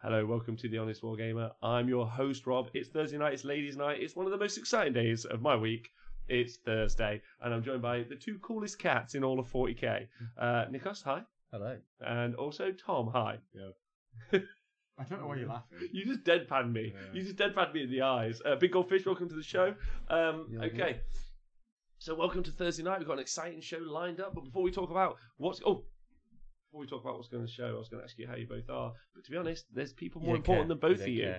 Hello, welcome to The Honest Wargamer. I'm your host, Rob. It's Thursday night, it's ladies' night. It's one of the most exciting days of my week. It's Thursday, and I'm joined by the two coolest cats in all of 40k. Nikos, hi. Hello. And also Tom, hi. Yeah. I don't know why you're laughing. You just deadpanned me. Yeah. You just deadpanned me in the eyes. Big Goldfish, welcome to the show. Okay. So welcome to Thursday night. We've got an exciting show lined up, but before we talk about what's going on the show, I was going to ask you how you both are. But to be honest, there's people more important than both of you.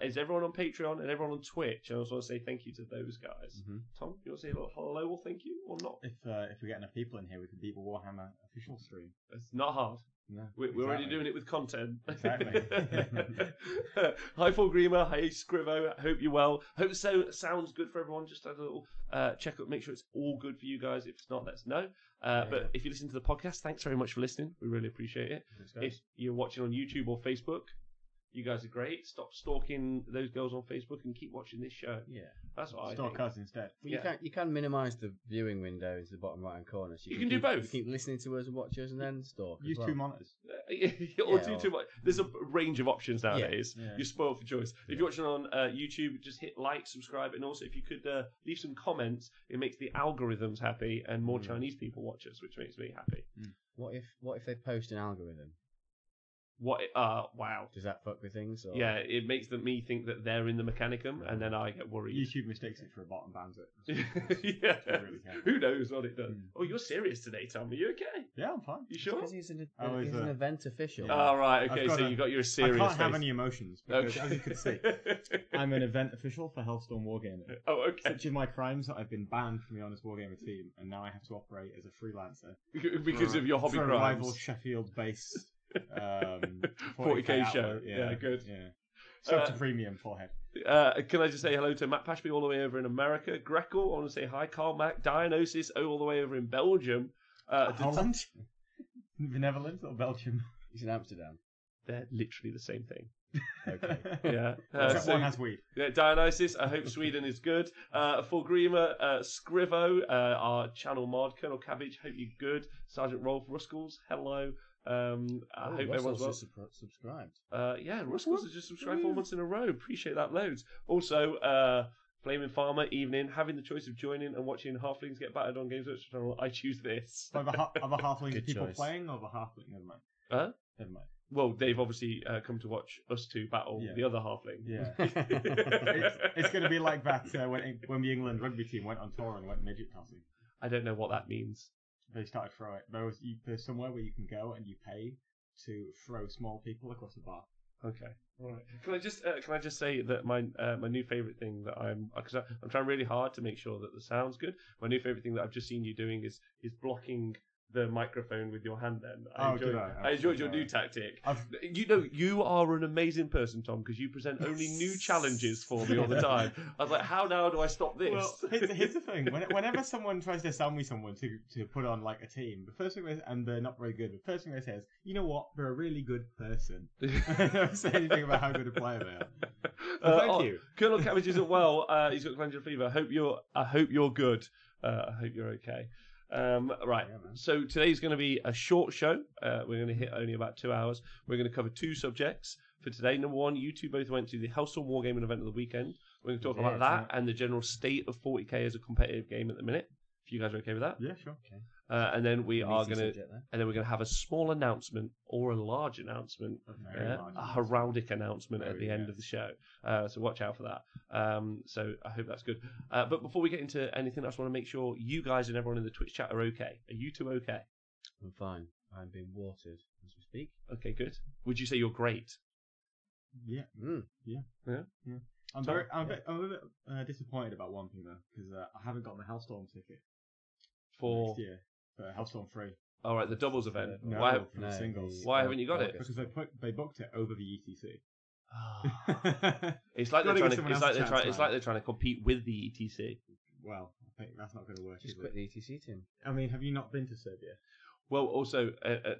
Is everyone on Patreon and everyone on Twitch. And I also want to say thank you to those guys. Mm-hmm. Tom, you want to say a little hello or thank you or not? If we get enough people in here, we can beat the Warhammer official stream. It's not hard. No, we're already doing it with content. Exactly. Hi, Fulgreamer. Hi, Scrivo. Hope you're well. Hope so. Sounds good for everyone. Just a little check up, make sure it's all good for you guys. If it's not, let us know. But if you listen to the podcast, thanks very much for listening. We really appreciate it. If you're watching on YouTube or Facebook, you guys are great. Stop stalking those girls on Facebook and keep watching this show. Yeah, that's what Stalk us instead. Well, you can minimise the viewing window into the bottom right hand corner. So you can do both. You keep listening to us and watch us, and then stalk. Use two monitors. Too much. There's a range of options nowadays. Yeah. You're spoiled for choice. If you're watching on YouTube, just hit like, subscribe, and also if you could leave some comments, it makes the algorithms happy and more Chinese people watch us, which makes me happy. What if they post an algorithm? Wow. Does that fuck with things? Or? Yeah, it makes me think that they're in the Mechanicum, and then I get worried. YouTube mistakes it for a bot and bans it. Yeah. Really who knows what it does? Oh, you're serious today, Tom. Are you okay? Yeah, I'm fine. You sure? Because he's an event official. Yeah. Oh, right. Okay, so you got your serious I can't face. have any emotions, because as you can see, I'm an event official for Hellstorm Wargamer. Oh, okay. Such are my crimes that I've been banned from the Honest Wargamer team, and now I have to operate as a freelancer. Because of your hobby for crimes. a rival Sheffield-based 40k show. Yeah, good. Yeah. Sub to premium forehead. Can I just say hello to Matt Pashby all the way over in America? Greco, I want to say hi. Carl Mack, Dionysus, all the way over in Belgium. Holland? Benevolent or Belgium? He's in Amsterdam. They're literally the same thing. Okay. Yeah. Except one has weed. Yeah, Dionysus, I hope Sweden is good. Fulgreamer, Scrivo, our channel mod, Colonel Cabbage, hope you're good. Sergeant Rolf Ruskles, hello. I hope everyone's well. Subscribed. Yeah, Ruskles has just subscribed 4 months in a row. Appreciate that loads. Also, Flaming Farmer, evening, having the choice of joining and watching halflings get battered on Games Workshop channel. I choose this. Are the halflings people choice. playing or the halfling? Never mind. Never mind. Well, they've obviously come to watch us two battle the other halfling. Yeah. it's going to be like that when the England rugby team went on tour and went midget tossing. I don't know what that means. They started throwing it. There's somewhere where you can go and you pay to throw small people across the bar. Okay, all right. Can I just say that my new favorite thing that I'm trying really hard to make sure that the sound's good. My new favorite thing that I've just seen you doing is blocking the microphone with your hand. Then I enjoyed your new tactic. You are an amazing person, Tom, because you present only new challenges for me all the time. I was like, how now do I stop this? Well, here's the thing. Whenever someone tries to sell me someone to put on like a team, the first thing and they're not very good, the first thing they say is, you know what, they're a really good person. I don't say anything about how good a player they are. So thank you. Colonel Cabbage isn't well. He's got glandular fever. I hope you're good. I hope you're okay. Right, so today's going to be a short show. We're going to hit only about 2 hours. We're going to cover two subjects for today. Number one, you two both went to the Hellstorm Wargaming event of the weekend. We're going to talk about that and the general state of 40k as a competitive game at the minute. If you guys are okay with that? Yeah, sure. Okay. And then we're going to have a small announcement or a large announcement, a heraldic announcement at the end of the show. So watch out for that. So I hope that's good. But before we get into anything, I just want to make sure you guys and everyone in the Twitch chat are okay. Are you two okay? I'm fine. I'm being watered as we speak. Okay, good. Would you say you're great? Yeah. Yeah. I'm a bit disappointed about one thing though, because I haven't got the Hellstorm ticket for next year. Hellstorm 3. All right, the doubles event. No, Why? For the singles. Why haven't you got it? Because they booked it over the ETC. It's like they're trying to compete with the ETC. Well, I think that's not going to work. Just quit the ETC team. I mean, have you not been to Serbia? Well, also,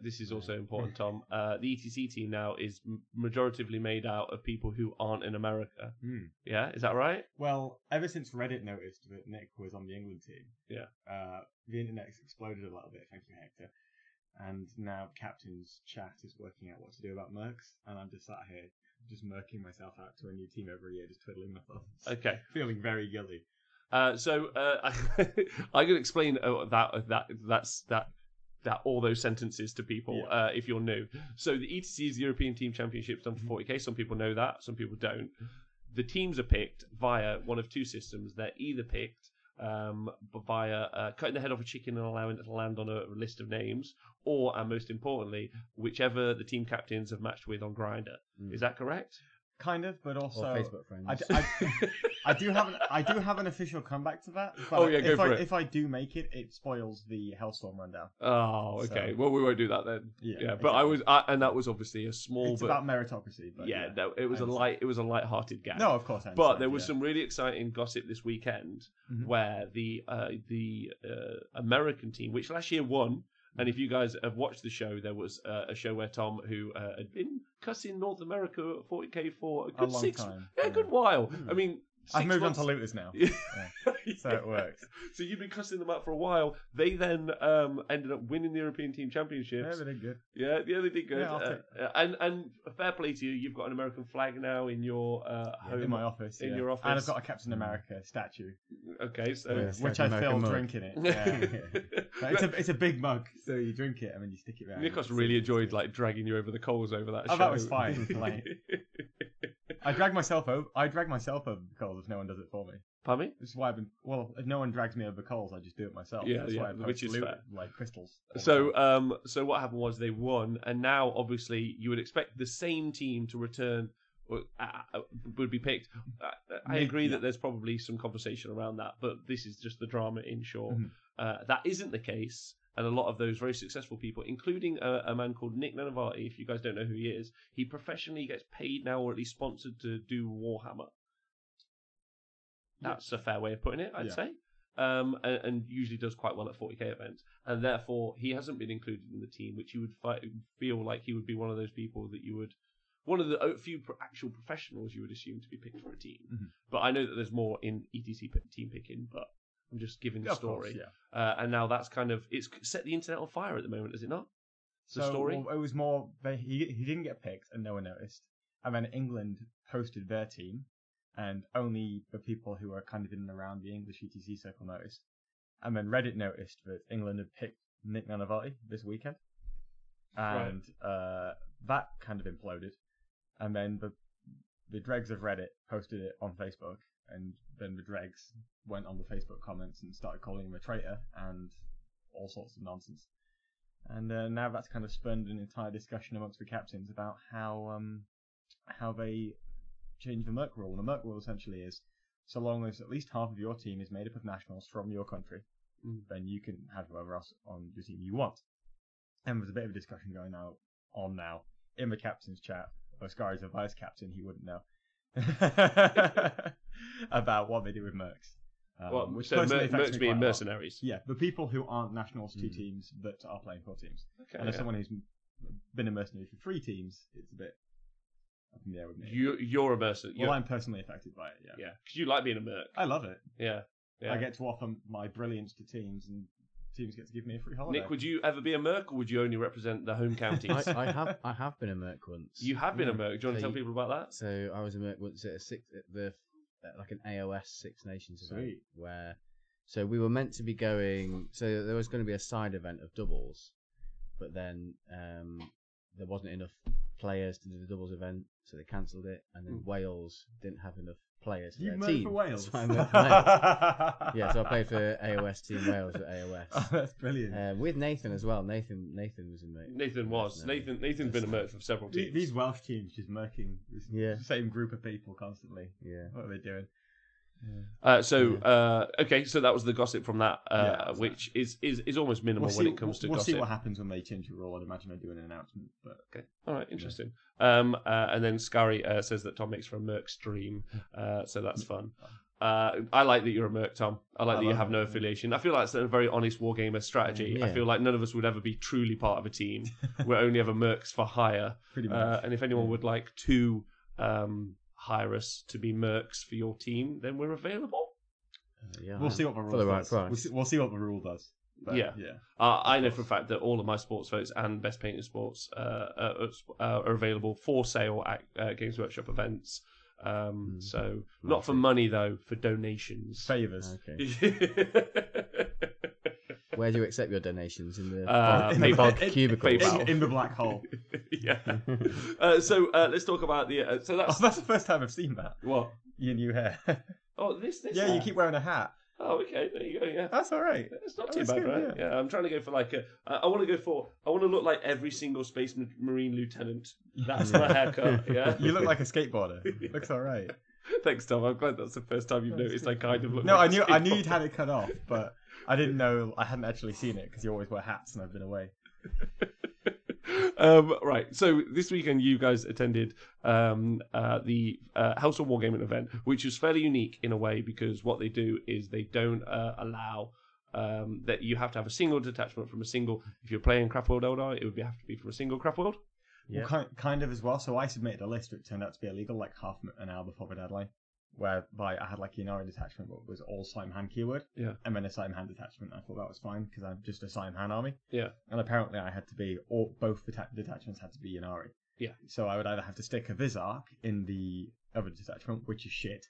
this is also important, Tom. The ETC team now is majoritively made out of people who aren't in America. Yeah, is that right? Well, ever since Reddit noticed that Nick was on the England team, yeah, the internet's exploded a little bit. Thank you, Hector. and now captain's chat is working out what to do about mercs, and I'm just sat here just merking myself out to a new team every year, just twiddling my thumbs. Okay. Feeling very guilty. So I can explain that all those sentences to people if you're new. So the ETC is the European Team Championship done for 40k. Some people know that, some people don't. The teams are picked via one of two systems. They're either picked via cutting the head off a chicken and allowing it to land on a list of names, or, and most importantly, whichever the team captains have matched with on Grindr. Is that correct? Kind of, but also Or Facebook friends. I do have an official comeback to that. But Oh, yeah, go for it. If I do make it, it spoils the Hellstorm rundown. Oh, okay. So, well, we won't do that then. Yeah, but exactly. and that was obviously a small. It's but about meritocracy. But no, it was a light-hearted gag. No, of course. But there was some really exciting gossip this weekend Mhm. where the American team, which last year won. And if you guys have watched the show, there was a show where Tom, who had been cussing North America at 40k for a good long time. a good while. I mean, I've 6 moved months. on to looters now. Yeah. So it works. So you've been cussing them out for a while. They then ended up winning the European Team Championships. Yeah, they did good. Yeah, they did good. Yeah, I'll take and fair play to you. You've got an American flag now in your home. In my office. In yeah. your office. And I've got a Captain America statue, Okay, so Yeah. which like I an American filled mug. drinking it. Yeah. But it's a big mug, so you drink it and then you stick it around. Nikos really enjoyed like dragging you over the coals over that show. Oh, that was fine. Like, I drag myself over the coals if no one does it for me. Pardon me? This is why I've been. Well, if no one drags me over the coals, I just do it myself. Yeah, That's yeah, why I post which is loot, fair. like crystals. So what happened was they won, and now obviously you would expect the same team to return, or would be picked. I agree that there's probably some conversation around that, but this is just the drama in short. Mhm. That isn't the case, and a lot of those very successful people, including a man called Nick Nanavati, if you guys don't know who he is, he professionally gets paid now, or at least sponsored to do Warhammer. That's a fair way of putting it, I'd say. And usually does quite well at 40k events, and therefore he hasn't been included in the team, which you would feel like he would be one of those people that you would, one of the few actual professionals you would assume to be picked for a team. Mhm. But I know that there's more in ETC team picking, but I'm just giving the Of story. course, yeah. And now that's kind of, it's set the internet on fire at the moment, is it not? The story? Well, it was more he didn't get picked and no one noticed, and then England posted their team, and only the people who are kind of in and around the English ETC circle noticed, and then Reddit noticed that England had picked Nick Nanavati this weekend, and that kind of imploded, and then the dregs of Reddit posted it on Facebook, and then the dregs went on the Facebook comments and started calling him a traitor and all sorts of nonsense. And now that's kind of spurned an entire discussion amongst the captains about how they change the Merc rule. And the Merc rule essentially is, so long as at least half of your team is made up of nationals from your country, then you can have whoever else on your team you want. And there's a bit of a discussion going on now in the captain's chat. Oscar is a vice captain, he wouldn't know. About what they do with mercs. Which so mercs being mercenaries. Yeah, the people who aren't nationals to teams but are playing for teams. Okay, and as someone who's been a mercenary for 3 teams, it's a bit up in the air with me. You're a mercenary. Well, I'm personally affected by it, yeah. Yeah, because you like being a merc. I love it. Yeah. I get to offer my brilliance to teams, and teams get to give me a free holiday. Nick, would you ever be a merc, or would you only represent the home counties? I have been a merc once. You have been a merc. Do you want to tell people about that? So I was a merc once at like an AOS Six Nations event, where so we were meant to be going. So there was going to be a side event of doubles, but then there wasn't enough players to do the doubles event, so they cancelled it. And then Wales didn't have enough players for their team. For Wales? So I merced for Wales. Yeah, so I played for AOS Team Wales at AOS. Oh, that's brilliant. With Nathan as well. Nathan was in merc. Nathan's been a merc for several teams. These Welsh teams just mercing the same group of people constantly. Yeah. What are they doing? Okay, so that was the gossip from that, which is almost minimal when it comes to we'll gossip. We'll see what happens when they change the rule. I'd imagine they're doing an announcement. But okay, all right, interesting. And then Scary says that Tom makes for a Merc stream, so that's fun. I like that you're a Merc, Tom. I like that you have no affiliation. I feel like it's a very honest wargamer strategy. Yeah. I feel like none of us would ever be truly part of a team. We're only ever Mercs for hire. Pretty much. And if anyone would like to hire us to be mercs for your team, then we're available. We'll see what the rule does. Right price. We'll see what the rule does. But, Yeah. I know for a fact that all of my sports votes and best painted sports are available for sale at Games Workshop events. So not for money though, for donations. Favours. Okay. Where do you accept your donations? In the PayPal cubicle? PayPal. In the black hole. Yeah. So let's talk about the. So that's That's the first time I've seen that. what. Your new hair. Oh, this. Yeah, you keep wearing a hat. Oh, okay. There you go. Yeah. That's all right. It's not too That's bad, good, right? Yeah. I'm trying to go for like a. I want to look like every single Space Marine lieutenant. That's my haircut. Yeah. You look like a skateboarder. Looks all right. Thanks, Tom. I'm glad that's the first time you've noticed I kind of look. No, like I knew you'd had it cut off, but I didn't know. I hadn't actually seen it because you always wear hats, and I've been away. Right, so this weekend you guys attended the Hellstorm Wargaming event, which was fairly unique in a way because what they do is they don't allow that you have to have a single detachment from a single. If you're playing Craft World Eldar, it would have to be from a single Craft World. Yeah. Well, kind of as well. So I submitted a list that turned out to be illegal like half an hour before the deadline, whereby I had like a Inari detachment but was all Simon Hand keyword. Yeah. And then a Simon Hand detachment. I thought that was fine because I'm just a Simon Hand army. Yeah. And apparently I had to be, or both detachments had to be Inari. Yeah. So I would either have to stick a Vizark in the other detachment, which is shit.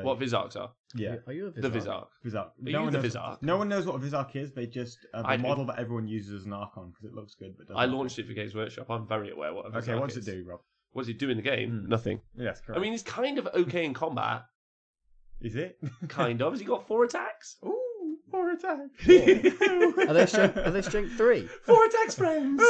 What Vizarks are? Yeah. Are you a The Vizark. Vizark. Are you the Vizark? No one knows what a Vizark is. They just I the do. model that everyone uses as an Archon because it looks good. But doesn't I look launched it for Games Workshop. I'm very aware what a Vizark Okay, what does is. it do, Rob? What does it do in the game? Nothing. Yes, correct. I mean, it's kind of okay in combat. Is it? Kind of. Has he got 4 attacks? Ooh, 4 attacks. Are they strength 3? 4 attacks, friends.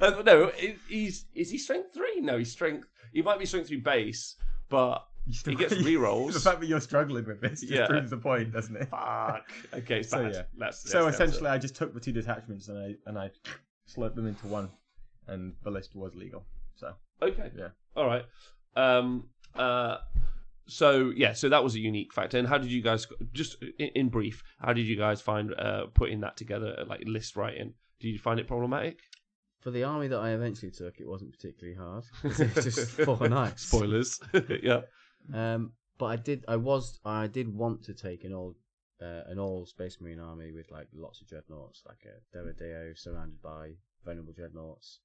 No, is he strength 3? No, he's strength. He might be strength 3 base, but he gets rerolls. The fact that you're struggling with this just proves the point, doesn't it? Fuck. Okay, it's So, bad. yeah. Let's Essentially, I just took the 2 detachments and I slurped them into one, and the list was legal. So okay. Yeah. All right. So that was a unique factor. And how did you guys, just in brief, how did you guys find putting that together, like list writing? Did you find it problematic? For the army that I eventually took, it wasn't particularly hard. It was just 4 knights. Spoilers. Yeah. But I did want to take an all Space Marine army with like lots of dreadnoughts, like a Derodeo surrounded by venerable dreadnoughts,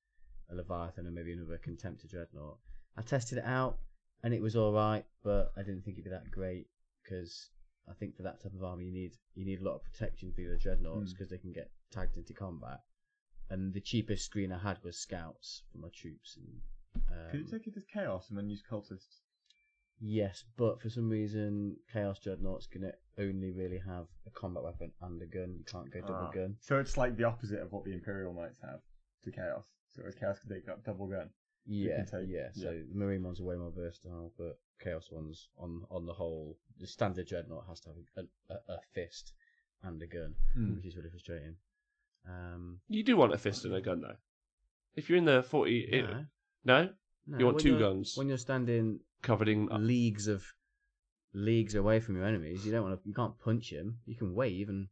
a Leviathan, and maybe another Contemptor dreadnought. I tested it out, and it was all right, but I didn't think it'd be that great because I think for that type of army you need a lot of protection for your dreadnoughts because they can get tagged into combat. And the cheapest screen I had was scouts for my troops. And could you take it as chaos and then use cultists? yes, but for some reason, Chaos Dreadnoughts can only really have a combat weapon and a gun. You can't go double gun. So it's like the opposite of what the Imperial Knights have to Chaos. So as Chaos can take double gun. Yeah. So the Marine ones are way more versatile, but Chaos ones, on the whole, the standard Dreadnought has to have a fist and a gun, which is really frustrating. You do want a fist and a gun, though. If you're in the 40... No? You want 2 guns? When you're standing covered in... leagues away from your enemies, you can't punch them. You can wave and...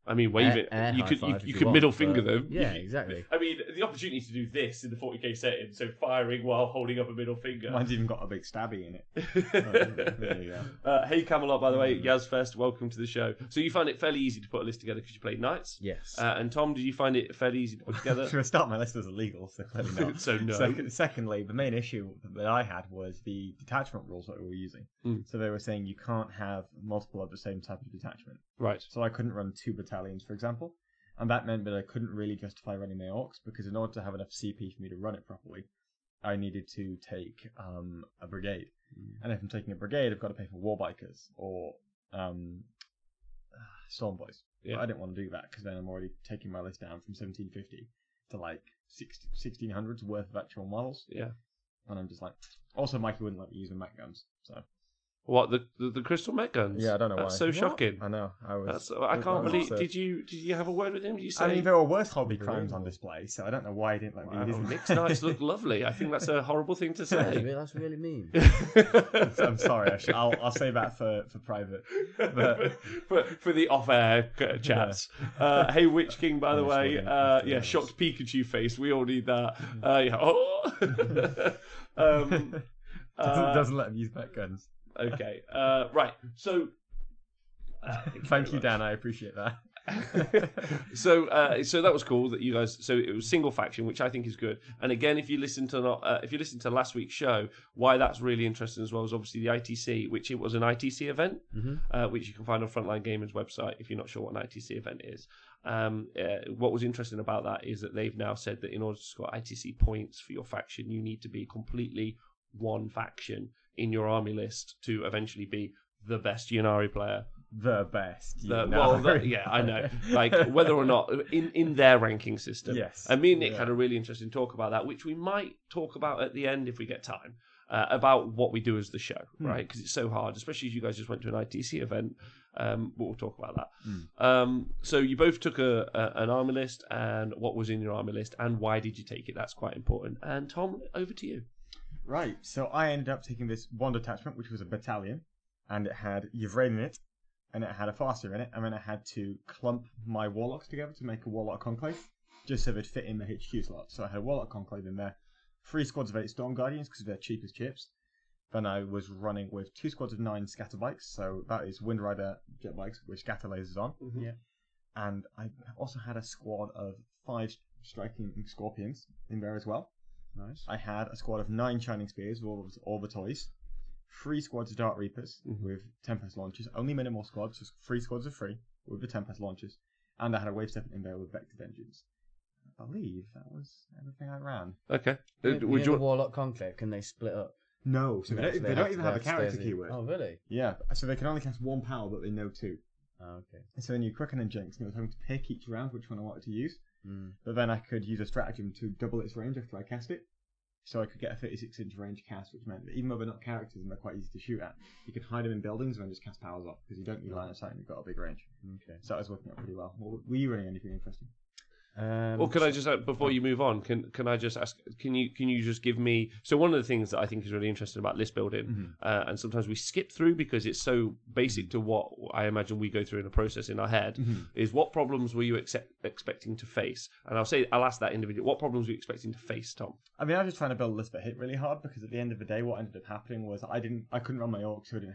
I mean, wave it. You could middle finger them. Yeah, exactly. I mean, the opportunity to do this in the 40k setting, so firing while holding up a middle finger. Mine's even got a big stabby in it. There you go. Hey, Camelot, by the way, Yazfest, welcome to the show. So you found it fairly easy to put a list together because you played Knights? Yes. And Tom, did you find it fairly easy to put together? For a start, my list was illegal, so clearly not. So no. Secondly, the main issue that I had was the detachment rules that we were using. So they were saying you can't have multiple of the same type of detachment. Right. So I couldn't run 2 battalions, for example. And that meant that I couldn't really justify running my orcs because in order to have enough CP for me to run it properly, I needed to take a brigade. And if I'm taking a brigade, I've got to pay for war bikers or storm boys. Yeah. But I didn't want to do that because then I'm already taking my list down from 1750 to like 1600's worth of actual models. Yeah. And I'm just like, also Mikey wouldn't let me use the mech guns, so. What, the crystal mech guns? Yeah, I don't know That's why. so shocking. I know. I can't believe. Did you have a word with him? Did you say? I mean, there were worse hobby crimes on display, so I don't know why he didn't let me use them. Nick's Knights look lovely. I think that's a horrible thing to say. That's really mean. I'm sorry. I'll say that for private. But... for the off-air chats. Hey, Witch King, by the way. Shocked Pikachu face. We all need that. Doesn't let him use mech guns. Okay. Right. So. Thank you, Dan. I appreciate that. So that was cool that you guys. So it was single faction, which I think is good. And again, if you listen to last week's show, why that's really interesting as well is obviously the ITC, which it was an ITC event, which you can find on Frontline Gaming's website if you're not sure what an ITC event is. What was interesting about that is that they've now said that in order to score ITC points for your faction, you need to be completely one faction in your army list to eventually be the best Yunari player. The best. Yeah, I know. Like whether or not in their ranking system. Yes. And me and Nick had a really interesting talk about that, which we might talk about at the end if we get time. About what we do as the show, right? Because it's so hard, especially as you guys just went to an ITC event. We'll talk about that. So you both took an army list, and what was in your army list, and why did you take it? That's quite important. And Tom, over to you. Right. So I ended up taking this one detachment, which was a battalion, and it had Yvrain in it, and it had a Farseer in it, and then I had to clump my Warlocks together to make a Warlock Conclave, just so they'd fit in the HQ slot. So I had a Warlock Conclave in there. 3 squads of 8 Storm Guardians because they're cheap as chips. Then I was running with 2 squads of 9 Scatter Bikes, so that is Wind Rider jet bikes with scatter lasers on. Yeah. And I also had a squad of 5 Striking Scorpions in there as well. Nice. I had a squad of 9 Shining Spears with all the toys. 3 squads of Dart Reapers with Tempest launchers. Only minimal squads, just 3 squads of 3 with the Tempest launchers. And I had a Wave Step in there with Vectored Engines. I believe that was everything I ran. Okay. Would you Warlock Conclave? Can they split up? No, so they don't even have a character keyword. Oh, really? Yeah, so they can only cast 1 power, but they know 2. Oh, okay. So then you Quicken and Jinx, and it was having to pick each round which one I wanted to use. But then I could use a stratagem to double its range after I cast it. So I could get a 36-inch range cast, which meant that even though they're not characters and they're quite easy to shoot at, you could hide them in buildings and then just cast powers off, because you don't need line of sight and you've got a big range. Okay. So that was working out pretty well. Were you running anything interesting? Or can I just before you move on, can I just ask? Can you just give me? So one of the things that I think is really interesting about list building, and sometimes we skip through because it's so basic to what I imagine we go through in a process in our head, is what problems were you expecting to face? And I'll ask that individual. What problems were you expecting to face, Tom? I mean, I was just trying to build a list that hit really hard because at the end of the day, what ended up happening was I couldn't run my orcs, so I didn't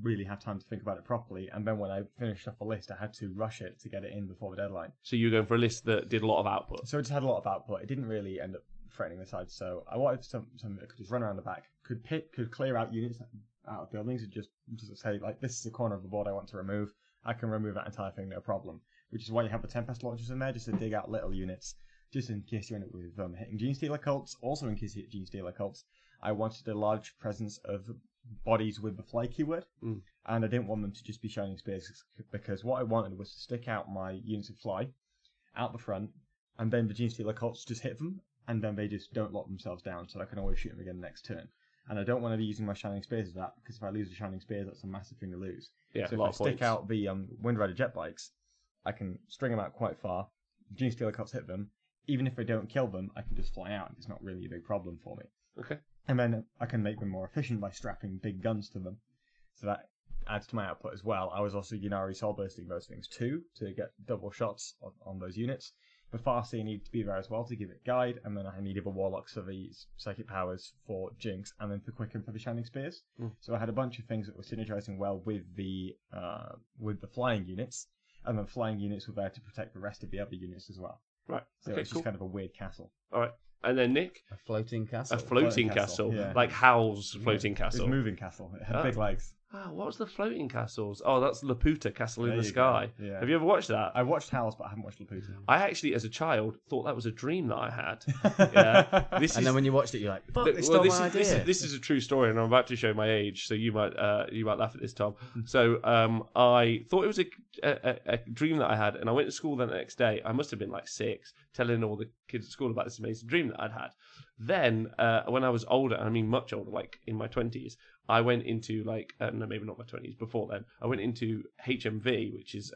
really have time to think about it properly, and then when I finished off the list I had to rush it to get it in before the deadline. So you were going for a list that did a lot of output. So it just had a lot of output. It didn't really end up threatening the side, so I wanted something that could just run around the back, could clear out units out of buildings and just say, like, this is the corner of the board I want to remove. I can remove that entire thing, no problem. Which is why you have the Tempest launchers in there, just to dig out little units, just in case you end up with hitting Gene Stealer cults. Also in case you hit Gene Stealer cults, I wanted a large presence of bodies with the fly keyword, and I didn't want them to just be Shining Spears, because what I wanted was to stick out my units of fly out the front, and then the Gene Stealer cults just hit them, and then they just don't lock themselves down, so I can always shoot them again next turn. And I don't want to be using my Shining Spears for that, because if I lose the Shining Spears, that's a massive thing to lose. Yeah, so if I stick out the Wind Rider jet bikes, I can string them out quite far. Gene Stealer cults hit them. Even if they don't kill them, I can just fly out. It's not really a big problem for me. Okay. And then I can make them more efficient by strapping big guns to them. So that adds to my output as well. I was also Yunari soul bursting those things too, to get double shots on those units. The Farseer needed to be there as well to give it guide, and then I needed the Warlocks for the psychic powers for Jinx, and then for Quicken for the Shining Spears. So I had a bunch of things that were synergizing well with the flying units, and the flying units were there to protect the rest of the other units as well. Right. So it's just kind of a weird castle. All right. And then Nick? A floating castle. A floating castle. Yeah. Like Howl's floating castle. It's a moving castle. It had big legs. Ah, what was the floating castles? Oh, that's Laputa, Castle in the Sky. Yeah. Have you ever watched that? I watched Howl's, but I haven't watched Laputa. I actually, as a child, thought that was a dream that I had. Yeah. And then when you watched it, you're like, fuck, they stole my idea. This is a true story, and I'm about to show my age, so you might laugh at this, Tom. So I thought it was a dream that I had, and I went to school the next day. I must have been like 6, telling all the kids at school about this amazing dream that I'd had. Then, when I was older, I mean much older, like in my 20s, I went into no, maybe not my 20s, before then, I went into HMV, which is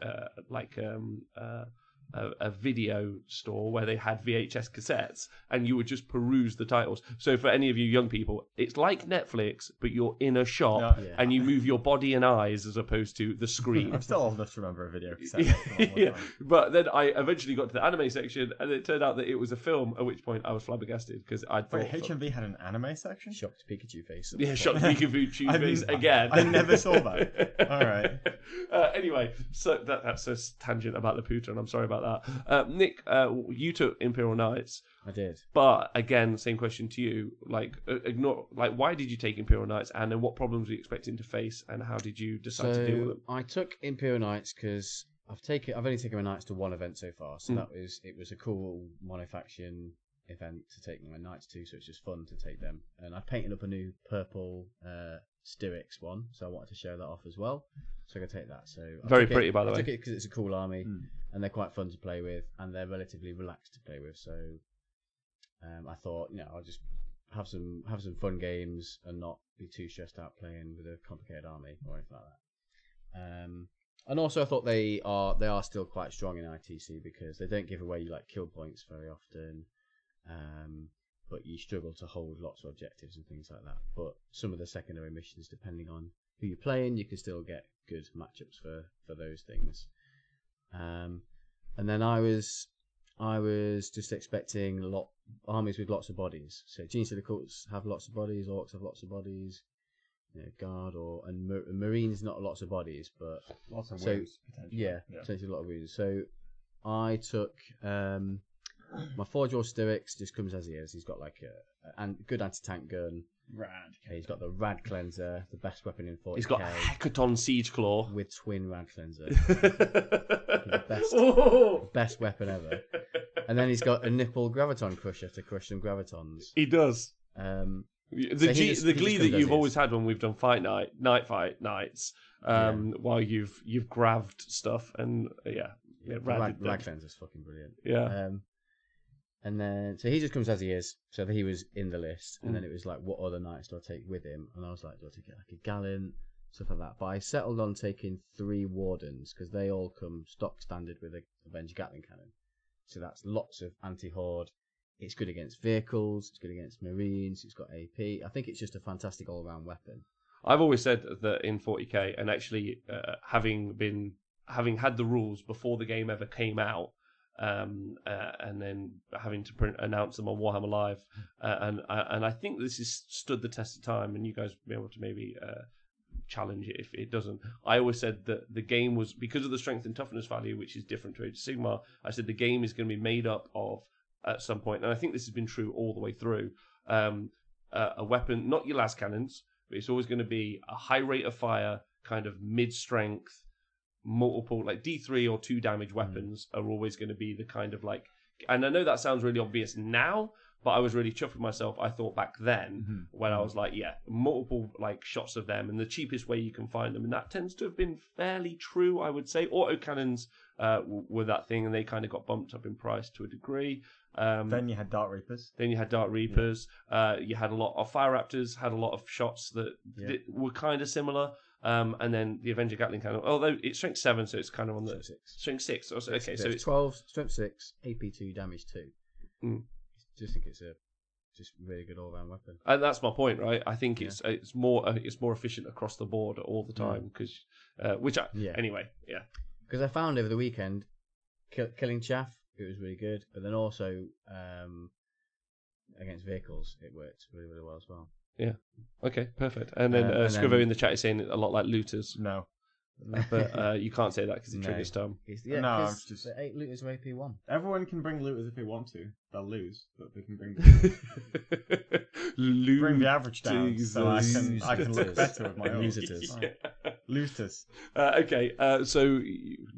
a video store where they had VHS cassettes, and you would just peruse the titles. So for any of you young people, it's like Netflix, but you're in a shop and you move your body and eyes as opposed to the screen. I'm still old enough to remember a video cassette. Yeah. But then I eventually got to the anime section, and it turned out that it was a film. At which point I was flabbergasted because I thought, wait, HMV had an anime section? Shocked Pikachu face. Yeah, shocked Pikachu face again. I never saw that. All right. Anyway, so that's a tangent about Laputa, and I'm sorry about that. Nick, you took Imperial Knights. I did. But again, same question to you. Why did you take Imperial Knights, and then what problems were you expecting to face, and how did you decide to deal with them? I took Imperial Knights because I've only taken my Knights to one event so far, so it was a cool monofaction event to take my Knights to, so it's just fun to take them. And I painted up a new purple Styrics one, so I wanted to show that off as well. So I could take that. So very pretty, by the way. I took it because it's a cool army, and they're quite fun to play with, and they're relatively relaxed to play with. So I thought, I'll just have some fun games and not be too stressed out playing with a complicated army or anything like that. And also I thought they are still quite strong in ITC because they don't give away kill points very often, but you struggle to hold lots of objectives and things like that. But some of the secondary missions, depending on who you're playing, you can still get good matchups for those things. And then I was just expecting armies with lots of bodies. So Genius of the Cults have lots of bodies, Orcs have lots of bodies, Guard and Marines not lots of bodies, but lots of wounds potentially. Yeah, potentially a lot of wounds. So I took my Forge-Wall Styrics, just comes as he is. He's got a good anti-tank gun. Rad. He's got the Rad Cleanser, the best weapon in 40k. He's got Hecaton Siege Claw with twin Rad Cleanser. the best weapon ever. And then he's got a nipple Graviton Crusher to crush some Gravitons. He does. The glee that you've always had when we've done fight nights, while you've graved stuff and Rad Cleanser's fucking brilliant. Yeah. And then so he just comes as he is. So he was in the list, and then it was what other knights do I take with him? And I was like, do I take a Gallant, stuff like that? But I settled on taking 3 Wardens because they all come stock standard with a Avenger Gatling Cannon. So that's lots of anti-horde. It's good against vehicles. It's good against Marines. It's got AP. I think it's just a fantastic all-round weapon. I've always said that in 40k, and actually having had the rules before the game ever came out, and then having to announce them on Warhammer Live, and I think this has stood the test of time, and you guys will be able to maybe challenge it if it doesn't. I always said that the game was, because of the strength and toughness value, which is different to Age of Sigmar, I said the game is going to be made up of, at some point, and I think this has been true all the way through, a weapon, not your las cannons, but it's always going to be a high rate of fire, kind of mid-strength, multiple, D3 or 2 damage weapons are always going to be the kind of and I know that sounds really obvious now, but I was really chuffed with myself. I thought back then when I was multiple shots of them, and the cheapest way you can find them, and that tends to have been fairly true, I would say. Autocannons were that thing, and they kind of got bumped up in price to a degree. Then you had Dark Reapers. You had a lot of Fire Raptors, had a lot of shots that were kind of similar. And then the Avenger Gatling Cannon, although it's strength 7, so it's kind of on the strength 6. Also, okay, so it's 12, strength 6, AP 2, damage 2. Just think it's a just really good all-round weapon. And that's my point, right? I think it's more efficient across the board all the time because anyway. Because I found over the weekend killing chaff, it was really good, but then also against vehicles, it worked really, really well as well. Yeah. Okay, perfect. And then Scrivo in the chat is saying a lot like looters. No. But you can't say that because it triggers Tom. No, just 8 looters are AP1. Everyone can bring looters if they want to. They'll lose, but they can bring bring the average down, so I can look better with my own. Looters. Okay, so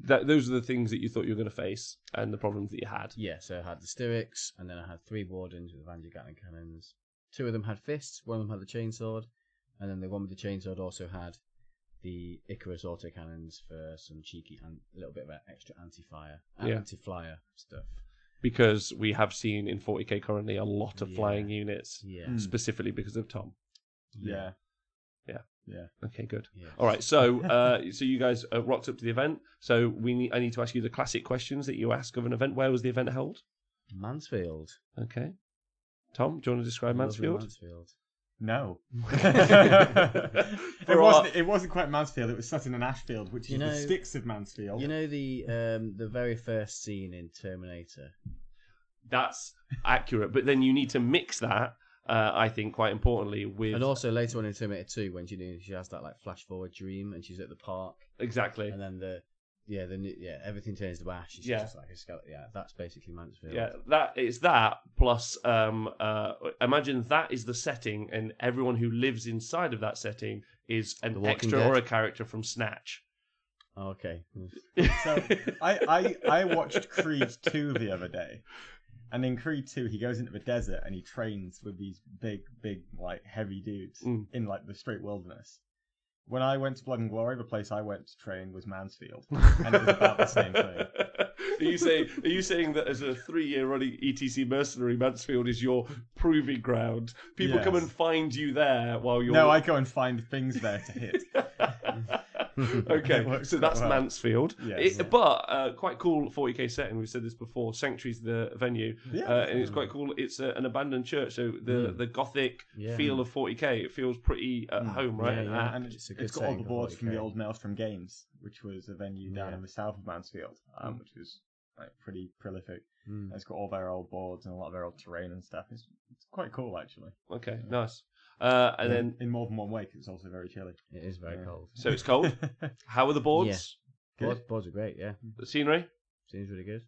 those are the things that you thought you were going to face, and the problems that you had. Yeah, so I had the Styrics, and then I had 3 Wardens with Avenger Gatling Cannons. 2 of them had fists, one of them had the chainsword, and then the one with the chainsword also had the Icarus autocannons for some cheeky and a little bit of extra anti-flyer stuff. Because we have seen in 40k currently a lot of flying units, specifically because of Tom. Yeah. Yeah. Okay, good. Yeah. All right, so so you guys rocked up to the event. So I need to ask you the classic questions that you ask of an event. Where was the event held? Mansfield. Okay. Tom, do you want to describe Lovely Mansfield? Mansfield. No. For it wasn't quite Mansfield. It was Sutton and Ashfield, which is the sticks of Mansfield. You know the very first scene in Terminator. That's accurate, but then you need to mix that. I think quite importantly with, And also later on in Terminator 2, when she has that like flash forward dream, and she's at the park, exactly, and then everything turns to ash. It's just like a skeleton. Yeah, that's basically Mansfield. Yeah, that plus imagine that is the setting, and everyone who lives inside of that setting is an extra Dead. or a character from Snatch. Oh, okay. So I watched Creed 2 the other day. And in Creed 2, he goes into the desert and he trains with these big, like, heavy dudes in, like, the straight wilderness. When I went to Blood and Glory, the place I went to train was Mansfield. And it was about the same thing. Are you saying that as a 3-year running ETC mercenary, Mansfield is your proving ground? People come and find you there while you're... No, I go and find things there to hit. Okay, so that's Mansfield. Yes. But quite cool 40k setting. We've said this before. Sanctuary's the venue, and it's quite cool. It's an abandoned church, so the gothic feel of 40k. It feels pretty at home, right? Yeah. And it's got all the boards from the old Maelstrom Games, which was a venue down in the south of Mansfield, which was like pretty prolific. And it's got all their old boards and a lot of their old terrain and stuff. It's quite cool, actually. Okay, nice. And then in more than one way, because it's also very chilly. It is very cold. So it's cold. How are the boards? Yeah. Boards are great. Yeah, The scenery? seems really good.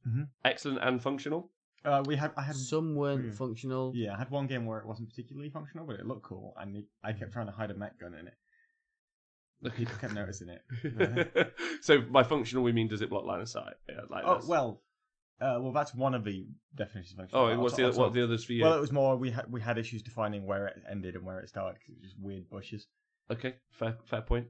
Excellent and functional. I had Some weren't functional. Yeah, I had one game where it wasn't particularly functional, but it looked cool, and I kept trying to hide a mech gun in it. People kept noticing it. So by functional we mean does it block line of sight? Yeah, well, that's one of the definitions of functional. Oh, what are the others for you? Well, it was more we had issues defining where it ended and where it started because it was just weird bushes. Okay, fair point.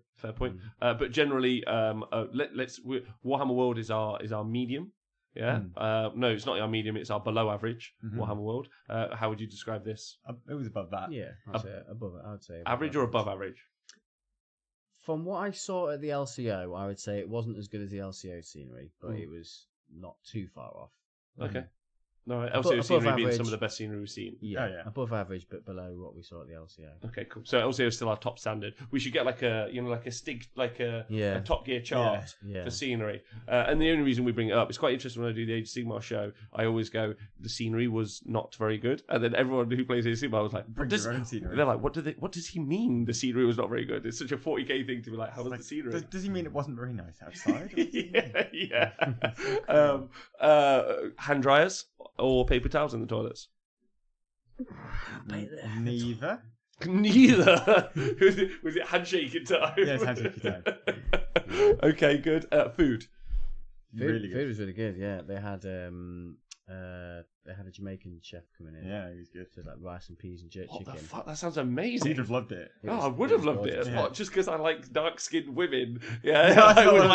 But generally, Warhammer World is our medium. Yeah. No, it's not our medium. It's our below average Warhammer World. How would you describe this? It was above that. Yeah, I'd say above it. I'd say average or above average. From what I saw at the LCO, I would say it wasn't as good as the LCO scenery, but it was not too far off. Okay. No, LCO scenery being some of the best scenery we've seen. Yeah, above average, but below what we saw at the LCO. Okay, cool. So LCO is still our top standard. We should get a Top Gear chart for scenery. And the only reason we bring it up, it's quite interesting when I do the Age of Sigmar show. I always go, the scenery was not very good, and then everyone who plays Age of Sigmar was like, they're like, what does he mean? The scenery was not very good. It's such a 40k thing to be like, how was the scenery? Does he mean it wasn't very nice outside? yeah. Hand dryers or paper towels in the toilets? Neither. Was it handshaking time? Yes, handshaking time. Okay, good. Food. Really good. Food was really good. Yeah, they had a Jamaican chef coming in. Yeah, he was good. So like rice and peas and jerk chicken. What the fuck? That sounds amazing. You'd have loved it. I would have loved it. Yeah. Just because I like dark-skinned women. Yeah, I would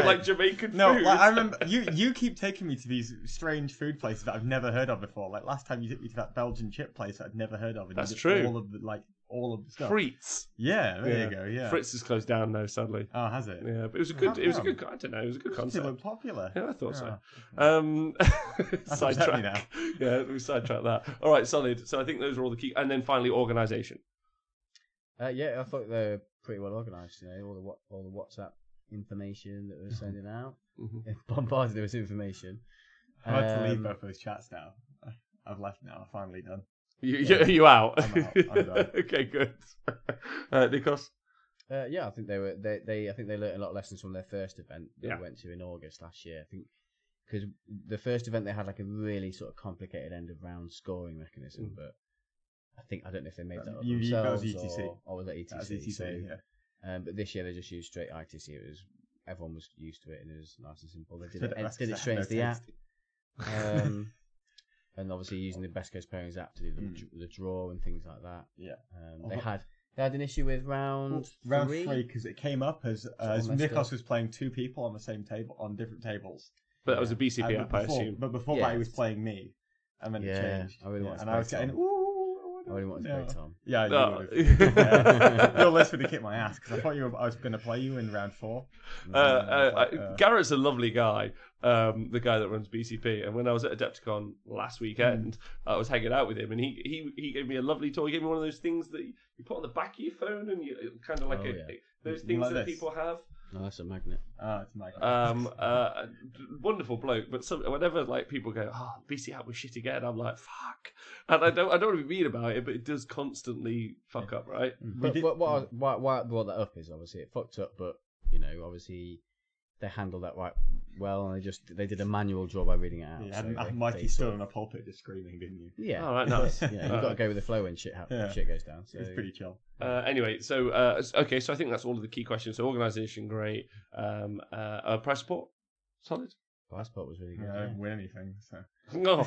like Jamaican food. No, like, I remember you keep taking me to these strange food places that I've never heard of before. Like last time you took me to that Belgian chip place that I'd never heard of. And that's true. All of the stuff. Frites. Yeah, there you go. Yeah. Frites is closed down now, sadly. Oh, has it? Yeah, but it was a good. It was a good. I don't know. It was a good concept. It looked popular. Yeah, I thought so. That's Sidetrack. now. Yeah, we sidetrack that. All right, solid. So I think those are all the key. And then finally, organisation. Yeah, I thought they were pretty well organised. You know, all the WhatsApp information that we were sending out, bombarded with information. I had to leave both those chats now. I've left now. I'm finally done. You out? I'm out. I'm done. Okay, good. Nikos? Yeah, I think they learned a lot of lessons from their first event that we went to in August last year. I think because the first event they had like a really sort of complicated end of round scoring mechanism, but I don't know if they made that up themselves or was that ETC? That was ETC, yeah. But this year they just used straight ITC. Everyone was used to it and it was nice and simple. They did it straight into the app. And obviously using the Best Coast Pairings app to do the draw and things like that. Yeah. They had an issue with round three because it came up as Nikos was playing two people on the same table on different tables. But that was a BCP app, I assume. But before that, he was playing me, and then it changed. I really wanted to play Tom. I really wanted to play Tom. Yeah, your Gareth would have kicked my ass because I thought I was going to play you in round 4. Garrett's a lovely guy, the guy that runs BCP. And when I was at Adepticon last weekend, I was hanging out with him, and he gave me a lovely toy. He gave me one of those things that you put on the back of your phone, and you kind of like those things like that people have. No, that's a magnet. Oh, it's a magnet. Wonderful bloke, but whenever like people go, BC Hack was shit again, I'm like, fuck. And I don't want to be mean about it, but it does constantly fuck up, right? But why I brought that up is obviously it fucked up, but obviously they handled that right well, and they did a manual job by reading it out. Yeah, Mikey stood on a pulpit just screaming, didn't you? Yeah. All right, nice. You've got to go with the flow when shit goes down. So. It's pretty chill. Anyway, so okay, so I think that's all of the key questions. So organisation, great. Price support, solid. Price support was really good. I don't win anything, so. Oh,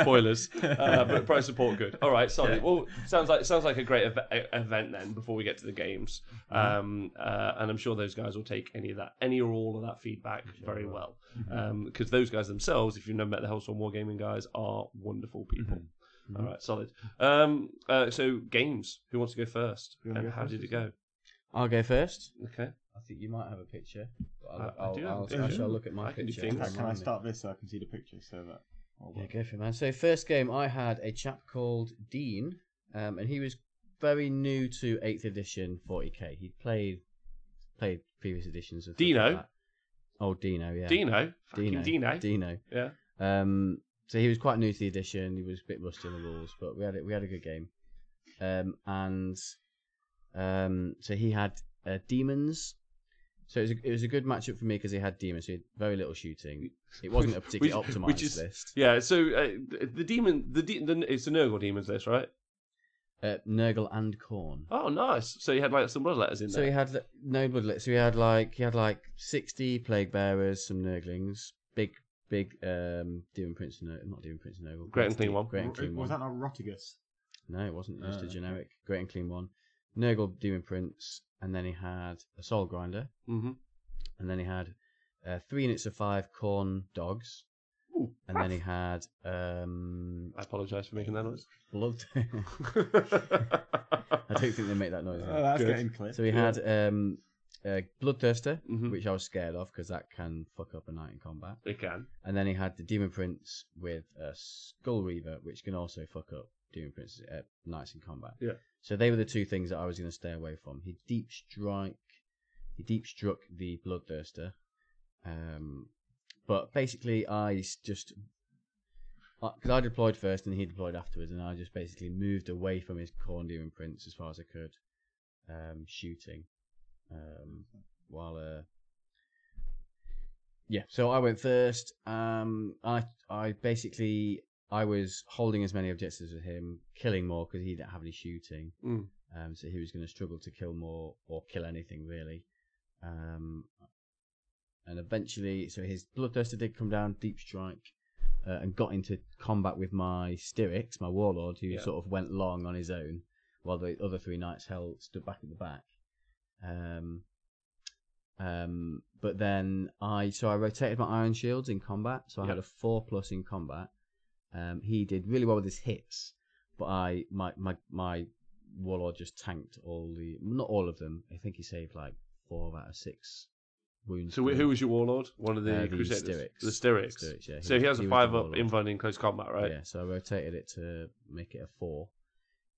spoilers. But price support, good. All right, solid. Yeah. Well, sounds like a great event then. Before we get to the games, and I'm sure those guys will take any or all of that feedback very well, because those guys themselves, if you've never met the Hellstorm Wargaming guys, are wonderful people. All right, solid. So games. Who wants to go first? And how did it go? I'll go first. Okay. I think you might have a picture. I shall look at my picture. Can I start this so I can see the picture? So that. Yeah, go for it, man. So first game, I had a chap called Dean, and he was very new to 8th edition 40k. He'd played previous editions of Dino. Like that. Oh, Dino, yeah. Dino. Yeah. So he was quite new to the edition. He was a bit rusty on the rules, but we had a good game. So he had demons. So it was a good matchup for me because he had demons. So he had very little shooting. It wasn't a particularly optimized list. Yeah. So the demon, it's the Nurgle demons list, right? Nurgle and Khorne. Oh, nice. So he had like some bloodletters in there. So he had no bloodletters. So he had like 60 plague bearers, some Nurglings, big Demon Prince not Demon Prince Nurgle. Great and clean one. Great and clean one. Was that not Rotigus? No, it wasn't. Just a generic Great and clean one. Nurgle Demon Prince, and then he had a Soul Grinder, and then he had 3 units of 5 Khorne dogs, and then he had. I apologise for making that noise. Blood. I don't think they make that noise. Oh, that's getting clear. So he had Bloodthirster, which I was scared of because that can fuck up a knight in combat. It can. And then he had the Demon Prince with a Skull Reaver, which can also fuck up Demon Prince's knights in combat. Yeah. So they were the two things that I was going to stay away from. He deep struck the Bloodthirster, but basically I just because I deployed first and he deployed afterwards, and I just basically moved away from his Khorne Demon Prince as far as I could, shooting. So I went first. I was holding as many objectives as him, killing more because he didn't have any shooting. So he was going to struggle to kill more or kill anything really. And eventually, so his Bloodthirster did come down, deep strike, and got into combat with my Styrics, my Warlord, who sort of went long on his own, while the other 3 knights stood back at the back. But then I rotated my Iron Shields in combat, so I had a 4+ in combat. He did really well with his hits, but my Warlord just tanked not all of them. I think he saved like 4 out of 6 wounds. So who was your Warlord? One of the Crusaders? The Styrics. Yeah. So he has a 5+ invuln in close combat, right? Yeah, so I rotated it to make it a 4.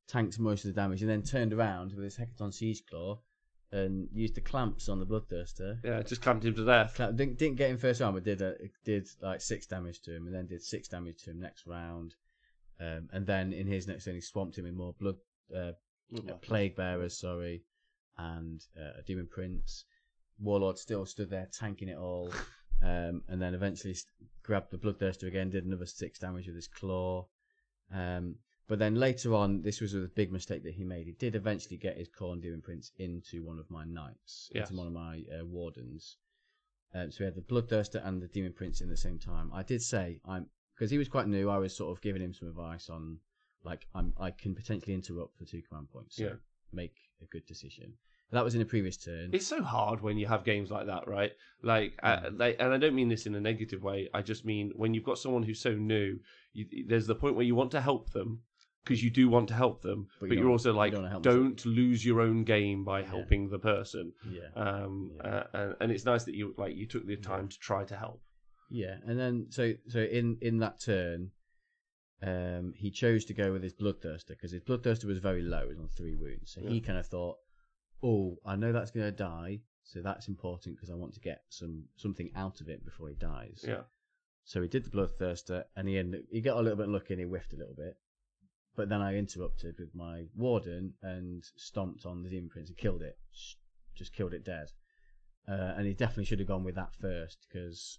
Tanked most of the damage, and then turned around with his Hecaton Siege Claw and used the clamps on the Bloodthirster. Yeah, just clamped him to death. Didn't get him first round, but did like 6 damage to him, and then did 6 damage to him next round. And then in his next turn, he swamped him with more plague bearers, and a Demon Prince. Warlord still stood there tanking it all, and then eventually grabbed the Bloodthirster again, did another 6 damage with his claw. But then later on, this was a big mistake that he made. He did eventually get his Khorne Demon Prince into one of my knights, into one of my wardens. So we had the Bloodthirster and the Demon Prince in the same time. I did say, because he was quite new, I was sort of giving him some advice on, like, I can potentially interrupt for 2 command points. So make a good decision. That was in a previous turn. It's so hard when you have games like that, right? And I don't mean this in a negative way. I just mean when you've got someone who's so new, there's the point where you want to help them, because you do want to help them, but you're also like, don't lose your own game by helping the person. And it's nice that you took the time to try to help. Yeah, and then so in that turn, he chose to go with his Bloodthirster because his Bloodthirster was very low, it was on 3 wounds. So he kind of thought, oh, I know that's going to die, so that's important because I want to get something out of it before he dies. Yeah. So he did the Bloodthirster, and he got a little bit lucky and he whiffed a little bit. But then I interrupted with my Warden and stomped on the Demon Prince and killed it. Just killed it dead. And he definitely should have gone with that first because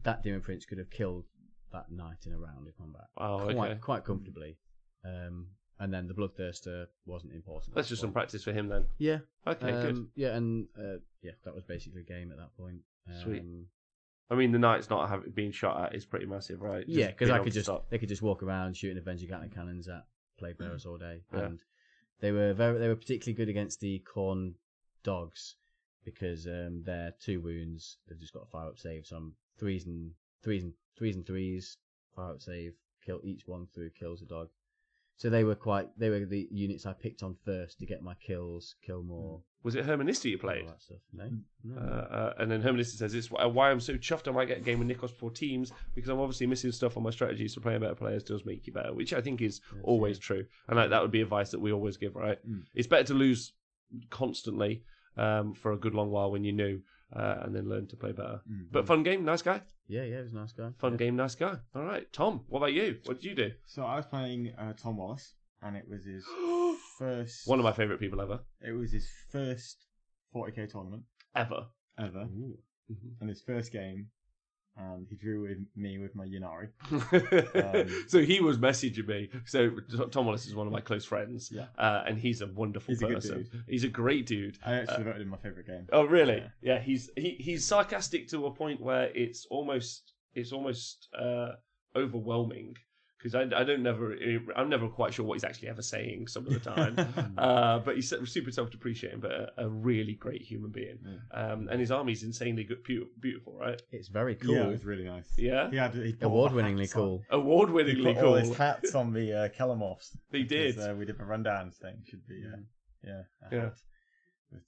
that Demon Prince could have killed that knight in a round of combat. Quite comfortably. And then the Bloodthirster wasn't important. That's just some practice for him then. Yeah. Okay, good. Yeah, and that was basically the game at that point. Sweet. I mean, the knight's not being shot at is pretty massive, right? Yeah, because they could just walk around shooting Avenger Gatling cannons at plague bearers all day, and they were particularly good against the Khorne dogs because they're 2 wounds. They've just got a fire up save. So I'm threes and threes, fire up save, kill each one through kills a dog. So they were the units I picked on first to get my kills, kill more. Was it Hermanista you played? All that stuff. No. And then Hermanista says, "It's why I'm so chuffed I might get a game with Nikos before teams, because I'm obviously missing stuff on my strategies, so playing better players does make you better," which I think is always true. And that would be advice that we always give, right? It's better to lose constantly for a good long while when you're new, and then learn to play better. But fun game, nice guy. Yeah, he was a nice guy. Fun game, nice guy. All right, Tom, what about you? What did you do? So I was playing Tom Wallace, and it was his first... One of my favourite people ever. It was his first 40k tournament. Ever. And his first game, and he drew with me with my Yunari. So he was messaging me. So Tom Wallace is one of my close friends, and he's a wonderful person. He's a great dude. I actually voted him my favourite game. Oh, really? Yeah, he's sarcastic to a point where it's almost overwhelming. Because I'm never quite sure what he's actually ever saying some of the time. But he's super self-depreciating, but a really great human being. And his army's insanely good, beautiful, right? It's very cool. Yeah, it was really nice. Yeah? He award-winningly cool. Award-winningly cool. All his hats on the Kelemorphs. They did. We did a rundown thing. Should be, hat. But,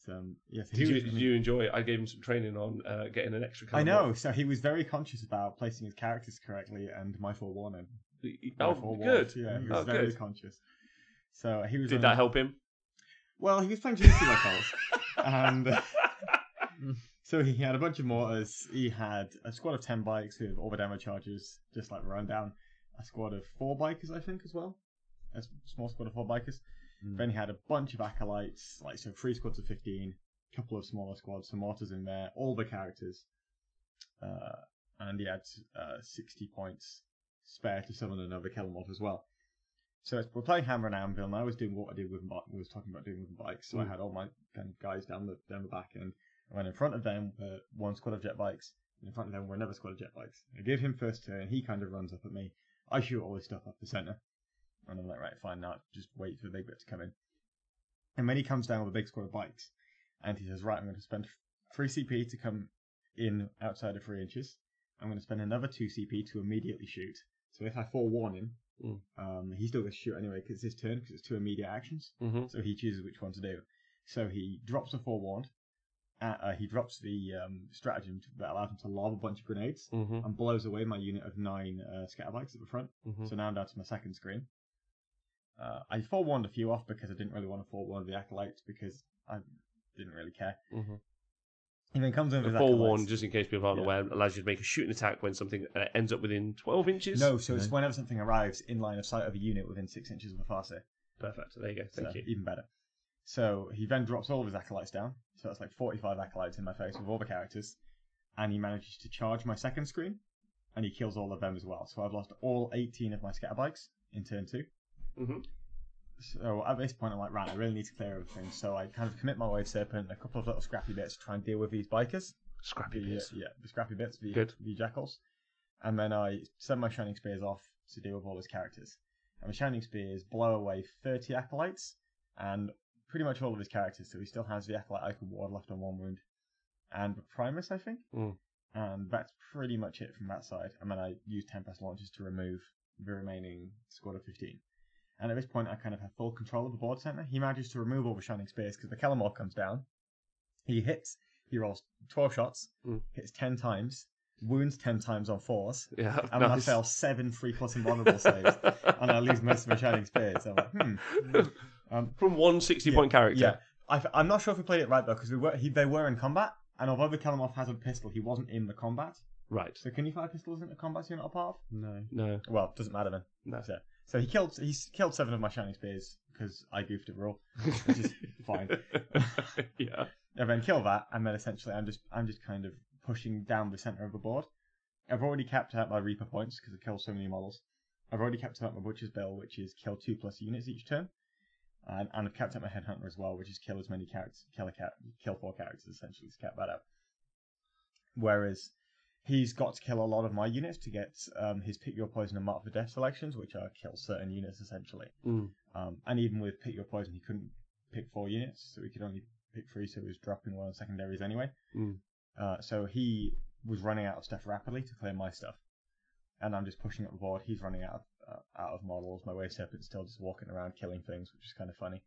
yes, did you enjoy it? I gave him some training on getting an extra Kelemorph. I know. So he was very conscious about placing his characters correctly and my forewarning. Good. Yeah, he was very conscious. So he was. Did that help him? Well, he was playing GC like us, and so he had a bunch of mortars. He had a squad of 10 bikes with all the demo charges, just like the rundown. A squad of 4 bikers, I think, as well. A small squad of 4 bikers. Then he had a bunch of acolytes, like 3 squads of 15, a couple of smaller squads, some mortars in there, all the characters, and he had 60 points spare to summon another Kelemorph as well. So we're playing Hammer and Anvil, and I was doing what I did with was talking about doing with bikes. So I had all my kind of guys down the back end, and when in front of them were 1 squad of jet bikes, and in front of them were another squad of jet bikes. I give him first turn, he kind of runs up at me. I shoot all this stuff up the center, and I'm like, right, fine, now just wait for the big bit to come in. And then he comes down with a big squad of bikes, and he says, right, I'm going to spend 3 CP to come in outside of 3 inches. I'm going to spend another 2 CP to immediately shoot. So if I forewarn him, he still gets to shoot anyway because it's his turn, because it's 2 immediate actions. So he chooses which one to do. So he drops a forewarned. He drops the stratagem that allows him to lob a bunch of grenades and blows away my unit of 9 scatterbikes at the front. So now I'm down to my second screen. I forewarned a few off because I didn't really want to forewarn the acolytes because I didn't really care. He then comes in with forewarn, just in case people aren't aware, allows you to make a shooting attack when something ends up within 12 inches? No, so it's whenever something arrives in line of sight of a unit within 6 inches of a Farseer. Perfect, there you go, thank you. Even better. So he then drops all of his acolytes down, so that's like 45 acolytes in my face with all the characters, and he manages to charge my second screen, and he kills all of them as well. So I've lost all 18 of my scatterbikes in turn 2. So at this point I'm like, right, I really need to clear everything. So I kind of commit my Wave Serpent, a couple of little scrappy bits to try and deal with these bikers. Scrappy bits? Yeah, the scrappy bits, the jackals. And then I send my Shining Spears off to deal with all his characters. And the Shining Spears blow away 30 acolytes and pretty much all of his characters. So he still has the acolyte Icon Ward left on 1 wound. And the Primus, I think. And that's pretty much it from that side. And then I use Tempest launchers to remove the remaining squad of 15. And at this point, I kind of have full control of the board center. He manages to remove all the Shining Spears because the Kellamorph comes down. He rolls 12 shots, hits 10 times, wounds 10 times on 4s, and I fail 7 3+ invulnerable saves, and I lose most of my Shining Spears. I'm like, from one 60-point character. Yeah. I'm not sure if we played it right, though, because they were in combat, and although the Kellamorph has a pistol, he wasn't in the combat. Right. So can you fire pistols into combat you're not a part of? No. Well, doesn't matter then. No. So he killed 7 of my Shining Spears because I goofed it rule, which is fine. Yeah. And then kill that, and then essentially I'm just kind of pushing down the center of the board. I've already capped out my Reaper points because I killed so many models. I've already capped out my Butcher's Bill, which is kill 2+ units each turn, and I've capped out my Headhunter as well, which is kill as many characters, kill 4 characters essentially to cap that out. Whereas he's got to kill a lot of my units to get his Pick Your Poison and Mark for Death selections, which are kill certain units essentially. And even with Pick Your Poison, he couldn't pick 4 units, so he could only pick 3, so he was dropping one of the secondaries anyway. So he was running out of stuff rapidly to clear my stuff, and I'm just pushing up the board. He's running out of models. My Wave Serpent's still just walking around killing things, which is kind of funny.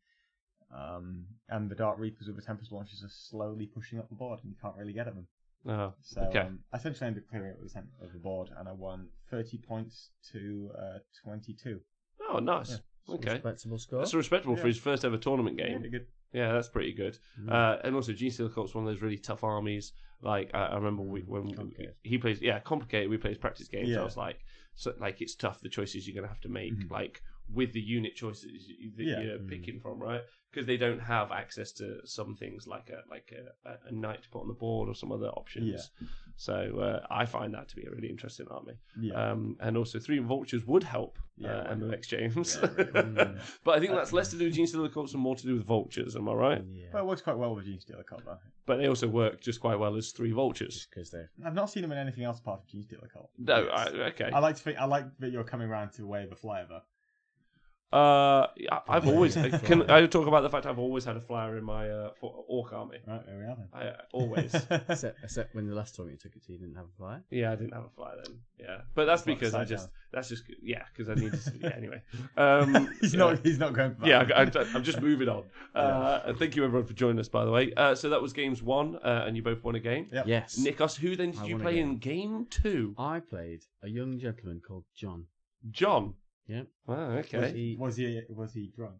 And the Dark Reapers with the Tempest launchers are slowly pushing up the board, and you can't really get at them. Oh, so okay. I essentially ended up clearing it with the center of the board, and I won 30 points to 22. Oh, nice. Yeah. Okay. Respectable score. That's respectable for his first ever tournament game. Yeah, good. Yeah, that's pretty good. And also, Genestealer Cult's one of those really tough armies. Like I remember he plays, complicated. We play his practice games. So I was like, it's tough. The choices you're going to have to make, like with the unit choices that you're picking from, right? Because they don't have access to some things like a knight to put on the board or some other options. Yeah. So I find that to be a really interesting army. Yeah. And also 3 vultures would help MMX James. But I think that's less to do with Genestealer Cults and more to do with vultures. Am I right? Yeah. Well, it works quite well with Genestealer Cult, though. But they also work just quite well as 3 vultures. Because they're... I've not seen them in anything else apart from Genestealer Cult. No, okay. I like that you're coming around to Way of the Flyer, though. I've always. Can I talk about the fact I've always had a flyer in my orc army? Right, there we are then. I always. except when the last time you took it to, you didn't have a flyer. Yeah, I didn't have a flyer then. Yeah, but that's because because I needed to. Yeah, anyway. He's not going for that. Yeah, I'm just moving on. Thank you everyone for joining us, by the way. So that was games 1, and you both won a game. Yep. Yes. Nikos, who then did you play in game 2? I played a young gentleman called John. John. Yeah. Wow. Okay. Was he drunk?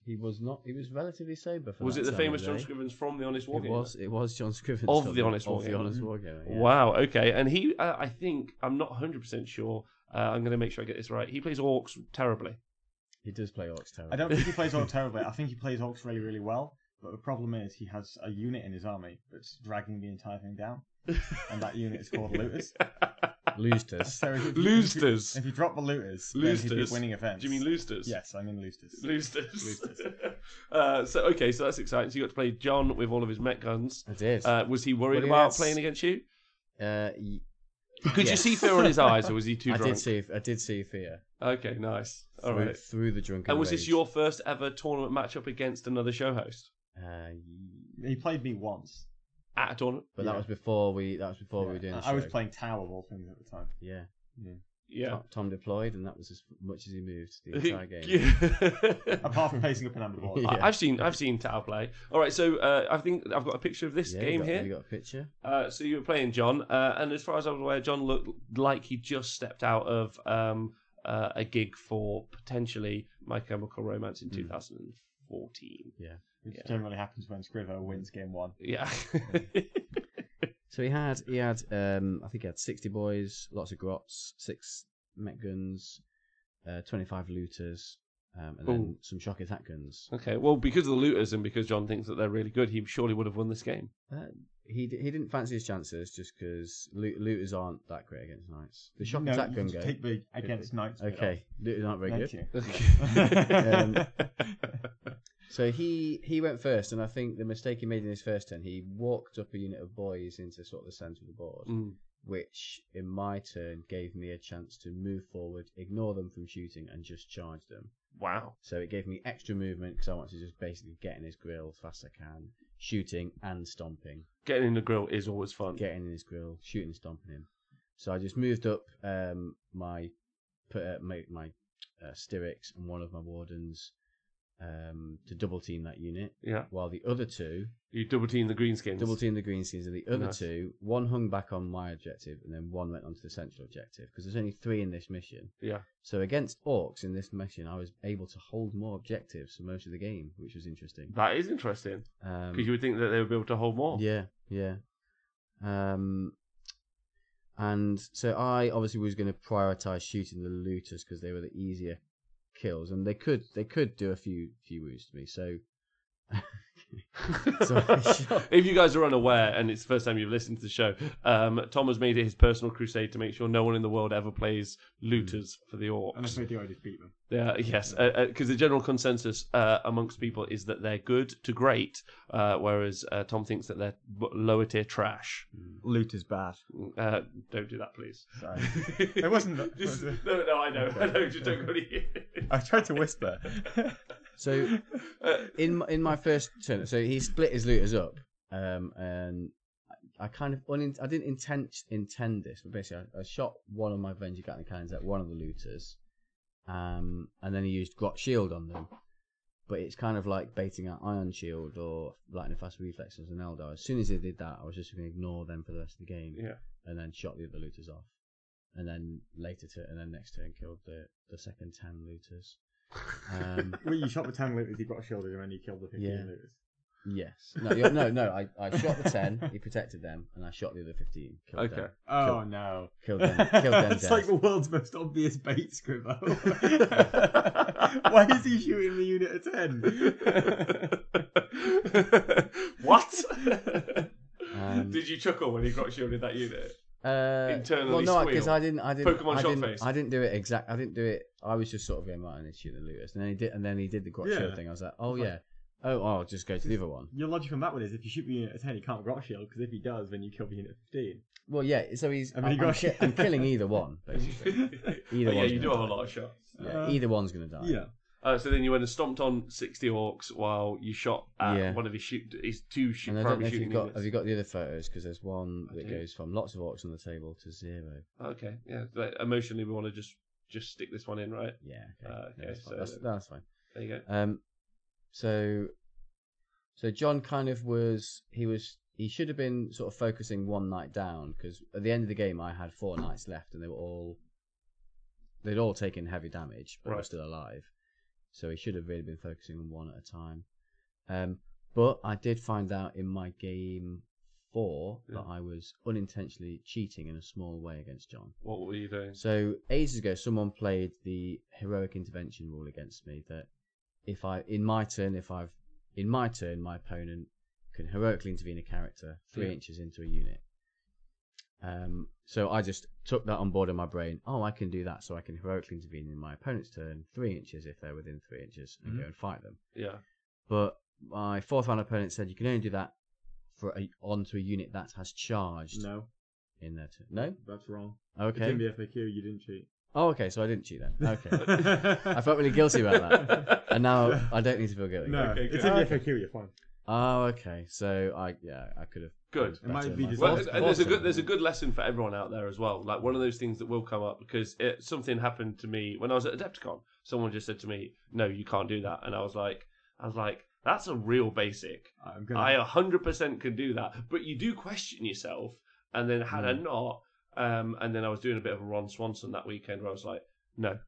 He was not. He was relatively sober. For was that it the time famous of John day. Scrivens from the Honest Wargamer? It was John Scrivens of the Honest Wargamer. The Honest Wargamer. Yeah. Wow. Okay. And he, I think, I'm not 100% sure. I'm going to make sure I get this right. He plays orcs terribly. He does play orcs terribly. I don't think he plays orcs terribly. I think he plays orcs really, really well. But the problem is he has a unit in his army that's dragging the entire thing down, and that unit is called looters. Loosters. So Loosters. If you drop the looters, then he'd be winning events. Do you mean loosters? Yes, I mean loosters. Loosters. So that's exciting. So you got to play John with all of his mech guns. I did. Was he worried about playing against you? Could you see fear on his eyes, or was he too drunk? I did see fear. Okay, nice. All right. Through the drunken. And was rage. this your first ever tournament matchup against another show host? He played me once at a tournament, but that was before we. That was before we were doing. I was playing Tower of all things at the time. Yeah. Tom deployed, and that was as much as he moved the entire game. Apart from pacing up and under the board. Yeah. I've seen Tao play. All right, so I think I've got a picture of this game here. You got a picture. So you were playing John, and as far as I was aware, John looked like he just stepped out of a gig for potentially My Chemical Romance in 2014. Yeah. Which generally happens when Scrivo wins game 1. Yeah. So he had I think he had 60 boys, lots of grots, 6 mech guns, 25 looters, and then some shock attack guns. Okay, well, because of the looters and because John thinks that they're really good, he surely would have won this game. He didn't fancy his chances just because looters aren't that great against knights. The shock attack gun go. Take the against knights. Okay, looters aren't very good. Okay. So he went first, and I think the mistake he made in his first turn, he walked up a unit of boys into sort of the centre of the board, which in my turn gave me a chance to move forward, ignore them from shooting, and just charge them. Wow. So it gave me extra movement because I want to just basically get in his grill as fast as I can, shooting and stomping. Getting in the grill is always fun. Getting in his grill, shooting and stomping him. So I just moved up my Styrics and one of my wardens to double team that unit. Yeah. While the other two... You double team the greenskins. Double team the greenskins, and the other two, one hung back on my objective, and then one went onto the central objective, because there's only 3 in this mission. Yeah. So against orcs in this mission, I was able to hold more objectives for most of the game, which was interesting. That is interesting. Because you would think that they would be able to hold more. Yeah, yeah. And so I obviously was going to prioritise shooting the looters because they were the easier kills, and they could do a few wounds to me. So, if you guys are unaware, and it's the first time you've listened to the show, Tom has made it his personal crusade to make sure no one in the world ever plays looters for the orcs. And if they do, I just beat them. Yeah, yes, because the general consensus amongst people is that they're good to great, whereas Tom thinks that they're lower tier trash. Loot is bad. Don't do that, please. Sorry. It wasn't. No, I know. I know. Just don't go to I tried to whisper. So, in my first turn, so he split his looters up, and I kind of I didn't intend this, but basically I shot one of my Venger Gatling cannons at one of the looters, and then he used Grot Shield on them. But it's kind of like baiting out Iron Shield or Lightning Fast Reflexes and Eldar. As soon as he did that, I was just going to ignore them for the rest of the game, and then shot the other looters off, and then next turn killed the second 10 looters. Well, you shot the 10 looters, you got a shield, and then you killed the 15 looters. Yes. No. I shot the 10. He protected them, and I shot the other 15. Killed them. Oh no! Killed them. It's like the world's most obvious bait, Scribbo. Why is he shooting the unit at 10? What? Did you chuckle when he got shielded that unit? Internally, well, no, because I didn't. Pokemon shot face. I didn't do it exact. I didn't do it. I was just sort of going right and shoot the looters, and then he did the Grot Shield thing. I was like, oh yeah. I'll just go to the other one. Your logic on that one is if you shoot the unit at 10, he can't Grot Shield, because if he does, then you kill the unit at 15. Well, yeah, so I'm killing either one, basically. You do have a lot of shots. Yeah, either one's going to die. Yeah. So then you went and stomped on 60 orcs while you shot at one of his two primary shooting units. Have you got the other photos? Because there's one that goes from lots of orcs on the table to 0. Okay, yeah. But emotionally, we want to just stick this one in, right? Yeah, okay. That's fine. There you go. So John kind of he should have been sort of focusing one knight down, because at the end of the game I had 4 knights left and they'd all taken heavy damage but were still alive. So he should have really been focusing on one at a time. But I did find out in my game 4 that I was unintentionally cheating in a small way against John. What were you doing? So ages ago someone played the heroic intervention rule against me, that in my turn, my opponent can heroically intervene a character 3 inches into a unit. So I just took that on board in my brain. Oh, I can do that, so I can heroically intervene in my opponent's turn 3 inches if they're within 3 inches and go and fight them. Yeah. But my 4th round opponent said you can only do that onto a unit that has charged. No. In their turn. No? That's wrong. Okay. It's in the FAQ, you didn't cheat. Oh, okay, so I didn't cheat then. Okay. I felt really guilty about that. And now I don't need to feel guilty. No, it's in the FAQ, you're fine. Oh, okay. So I could have. Good. It might be there's a good lesson for everyone out there as well. Like one of those things that will come up, because something happened to me when I was at Adepticon. Someone just said to me, "No, you can't do that," and I was like, that's a real basic. I 100% can do that, but you do question yourself. And then had I not, and then I was doing a bit of a Ron Swanson that weekend where I was like, no,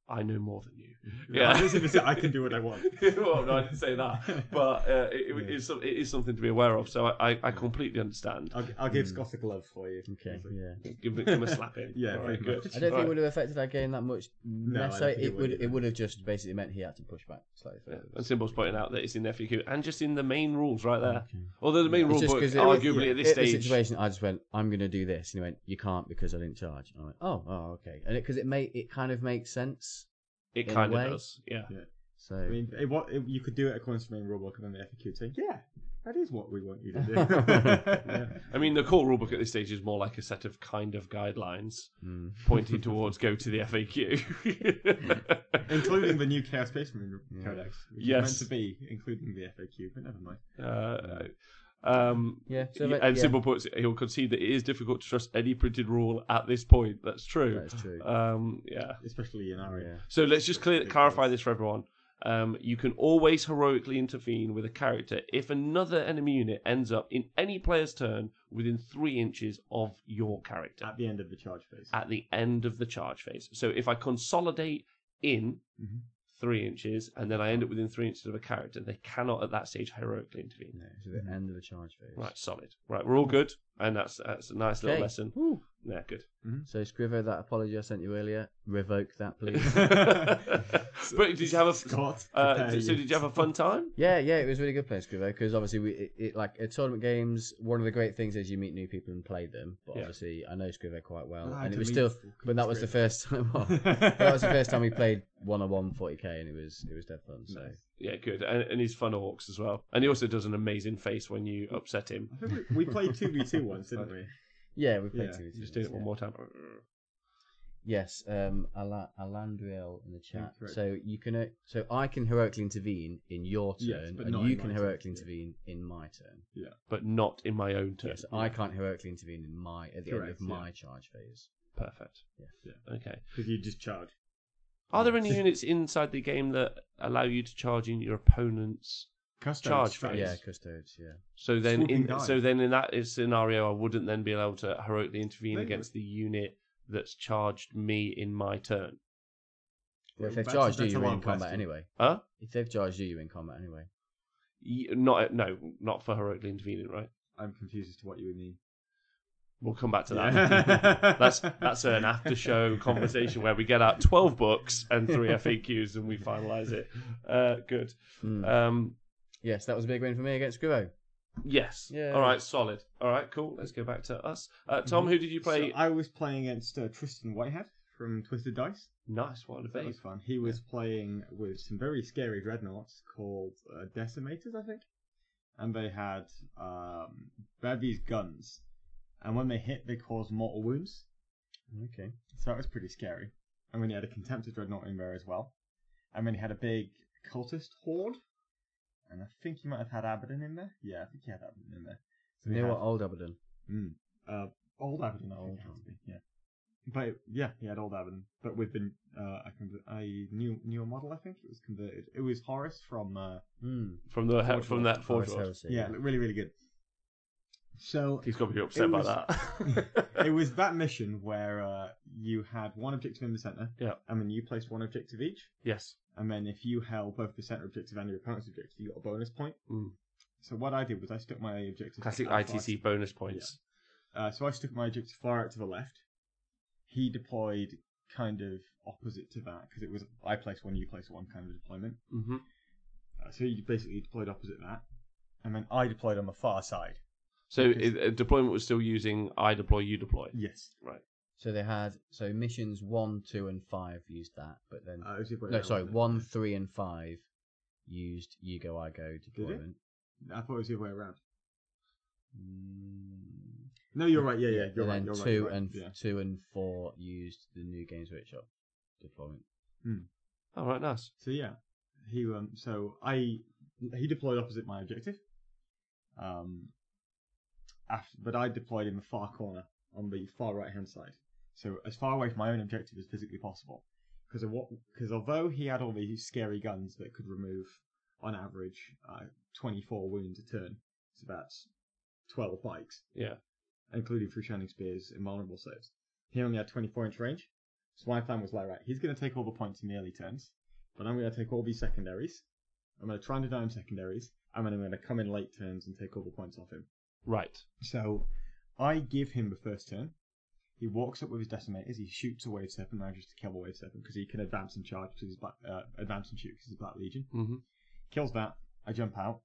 I know more than you. Yeah, I didn't say I can do what I want. Well, no, I didn't say that, but it is something to be aware of. So I completely understand. I'll give Scott a glove for you. Okay, yeah. Give him a slap in. Yeah, very good. I don't think it would have affected that game that much. No, so it would have just basically meant he had to push back slightly further. Yeah. And Symbol's pointing out that it's in FAQ and just in the main rules right there. Okay. Although the main rule book, arguably at this stage, the situation, I just went, I'm going to do this, and he went, you can't because I didn't charge. And I went, oh, okay, and because it kind of makes sense. It kind of does, yeah. So I mean, you could do it according to the main rulebook, and then the FAQ say, yeah, that is what we want you to do. Yeah. I mean, the core rulebook at this stage is more like a set of kind of guidelines pointing towards go to the FAQ, including the new Chaos Space Marine Codex, which is meant Yes. to be including the FAQ, but never mind. Yeah. So, And Simple puts, he'll concede that it is difficult to trust any printed rule at this point. That's true. That's true. Yeah. Especially in our area. So let's just clarify this for everyone. You can always heroically intervene with a character if another enemy unit ends up in any player's turn within 3 inches of your character. At the end of the charge phase. At the end of the charge phase. So if I consolidate in 3 inches and then I end up within 3 inches of a character, they cannot at that stage heroically intervene. No, so the end of the charge phase. Right, solid. Right, we're all good. And that's a nice little lesson. Woo. Yeah, good. So Scrivo, that apology I sent you earlier, revoke that, please. But did you have a Scott, did you have a fun time? Yeah, it was really good playing Scrivo because obviously like at tournament games, one of the great things is you meet new people and play them. But obviously, I know Scrivo quite well, and it was still. But that was the first time. That was the first time we played 1-on-1 40k, and it was dead fun. So yeah, good, and he's fun orcs as well, and he also does an amazing face when you upset him. I think we played 2v2 once, didn't we? yeah, we played 2v2. Just do it one more time. Yes, Alandriel in the chat. So you can, so I can heroically intervene in your turn, and you can heroically intervene in my turn. Yeah, but not in my own turn. Yes, I can't heroically intervene in at the end of my charge phase. Perfect. Yeah. Okay. Because you just charge. Are there any units inside the game that allow you to charge in your opponent's charge phase? Yeah, custodes. Yeah. So then, in that scenario, I wouldn't then be able to heroically intervene against the unit that's charged me in my turn. Well, if they've charged you, you're in combat anyway. Huh? If they've charged you, you're in combat anyway. Not for heroically intervening, right? I'm confused as to what you would mean. We'll come back to that. That's an after show conversation where we get out 12 books and 3 FAQs and we finalise it. Good. Yes, that was a big win for me against Scrivo. Yes. Yeah. All right, solid. All right, cool. Let's go back to us. Tom, who did you play? So I was playing against Tristan Whitehead from Twisted Dice. Nice, what a debate. That was fun. He was playing with some very scary dreadnoughts called Decimators, I think. And they had Bevy's guns. And when they hit, they cause mortal wounds. Okay. So that was pretty scary. And then he had a Contemptor Dreadnought in there as well. And then he had a big cultist horde. And I think he might have had Abaddon in there. Yeah, I think he had Abaddon in there. So you know what? Old Abaddon. Old Abaddon. Old Abaddon. Yeah. But yeah, he had Old Abaddon. But with the newer model, I think it was converted. It was Horus from that Forge World. Yeah, really, really good. So he's got to be upset about that. It was that mission where you had one objective in the center. Yeah. And then you placed one objective each. Yes. And then if you held both the center objective and your opponent's objective, you got a bonus point. So what I did was I stuck my objective. Classic ITC bonus points. Yeah. So I stuck my objective far out to the left. He deployed kind of opposite to that because it was I placed one, you placed one kind of deployment. Mm-hmm. So he basically deployed opposite that, and then I deployed on the far side. So deployment was still using I deploy, you deploy? Yes. Right. So they had missions 1, 2, and 5 used that, but then 1, 3, and 5 used you go, I go deployment. I thought it was the other way around. No, you're right. Yeah, you're right. And then 2 and 4 used the New Games Workshop deployment. All right, nice. So yeah, he deployed opposite my objective. But I deployed in the far corner on the far right hand side, so as far away from my own objective as physically possible. Because although he had all these scary guns that could remove, on average, 24 wounds a turn, so that's 12 bikes. Yeah. Including 3 shining spears and vulnerable saves. He only had 24-inch range, so my plan was like, right, he's going to take all the points in the early turns, but I'm going to take all these secondaries. I'm going to try and deny him secondaries, and then I'm going to come in late turns and take all the points off him. Right. So I give him the first turn. He walks up with his decimators. He shoots a wave serpent, manages to kill the wave serpent because he can advance and charge because he's advance and shoot because he's Black Legion. Mm-hmm. Kills that. I jump out.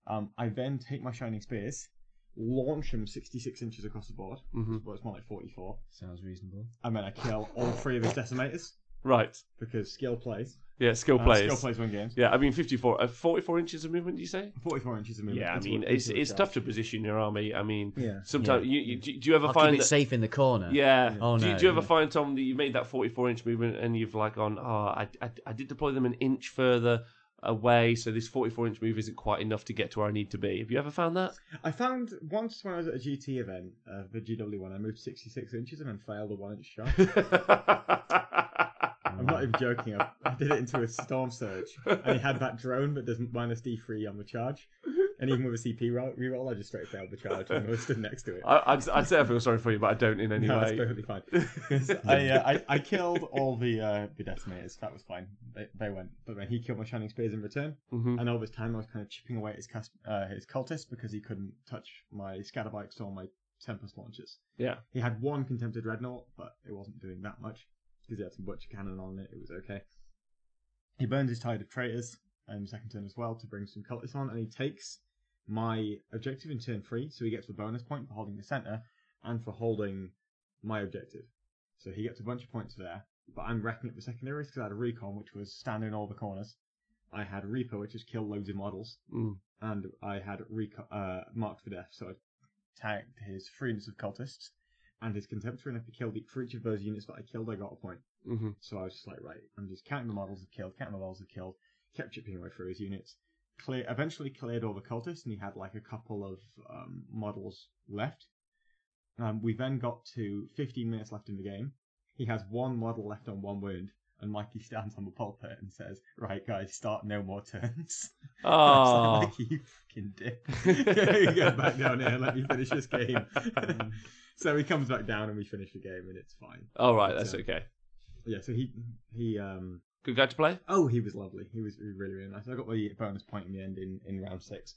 I then take my shining spears, launch him 66 inches across the board. Well, it's more like 44. Sounds reasonable. And then I kill all 3 of his decimators. Right. Because skill plays. Yeah, skill plays. Skill plays win games. Yeah, I mean 44 inches of movement, do you say? 44 inches of movement. Yeah, I mean, it's tough to position your army. I mean, yeah. sometimes do you ever find keep it safe in the corner? Yeah. Oh, no. Do you ever find, Tom, that you made that 44-inch movement and you've like gone, I did deploy them an inch further away, so this 44-inch move isn't quite enough to get to where I need to be. Have you ever found that? I found once when I was at a GT event, the GW one, I moved 66 inches and then failed a 1-inch shot. I'm not even joking. I did it into a Storm Surge, and he had that drone that doesn't minus D3 on the charge. And even with a CP reroll, I just straight failed the charge when I was stood next to it. I'd say I feel sorry for you, but I don't in any No, way. that's perfectly fine. 'Cause I killed all the detonators. That was fine. They went. But then he killed my Shining Spears in return. Mm-hmm. And all this time I was kind of chipping away at his cultists because he couldn't touch my Scatterbikes or my Tempest launchers. Yeah. He had one Contempted Dreadnought, but it wasn't doing that much because he had some Butcher Cannon on it. It was okay. He burns his Tide of Traitors second turn as well to bring some cultists on, and he takes my objective in turn 3, so he gets a bonus point for holding the center and for holding my objective. So he gets a bunch of points there, but I'm racking up the secondaries because I had a Recon, which was stand in all the corners. I had Reaper, which is kill loads of models, and I had Marked for Death, so I tagged his freeness of cultists and his Contemptor, and if I killed for each of those units that I killed, I got a point. Mm-hmm. So I was just like, right, I'm just counting the models I've killed, kept chipping away through his units. Eventually cleared all the cultists, and he had like a couple of models left. We then got to 15 minutes left in the game. He has one model left on one wound, and Mikey stands on the pulpit and says, "Right, guys, start no more turns." Oh, Like, Mikey, you fucking dick. Get back down here and let me finish this game. So he comes back down and we finish the game, and it's fine. all right, that's okay. Yeah, so he Good guy to play. oh, he was lovely. He was really, really nice. I got the bonus point in the end in round 6.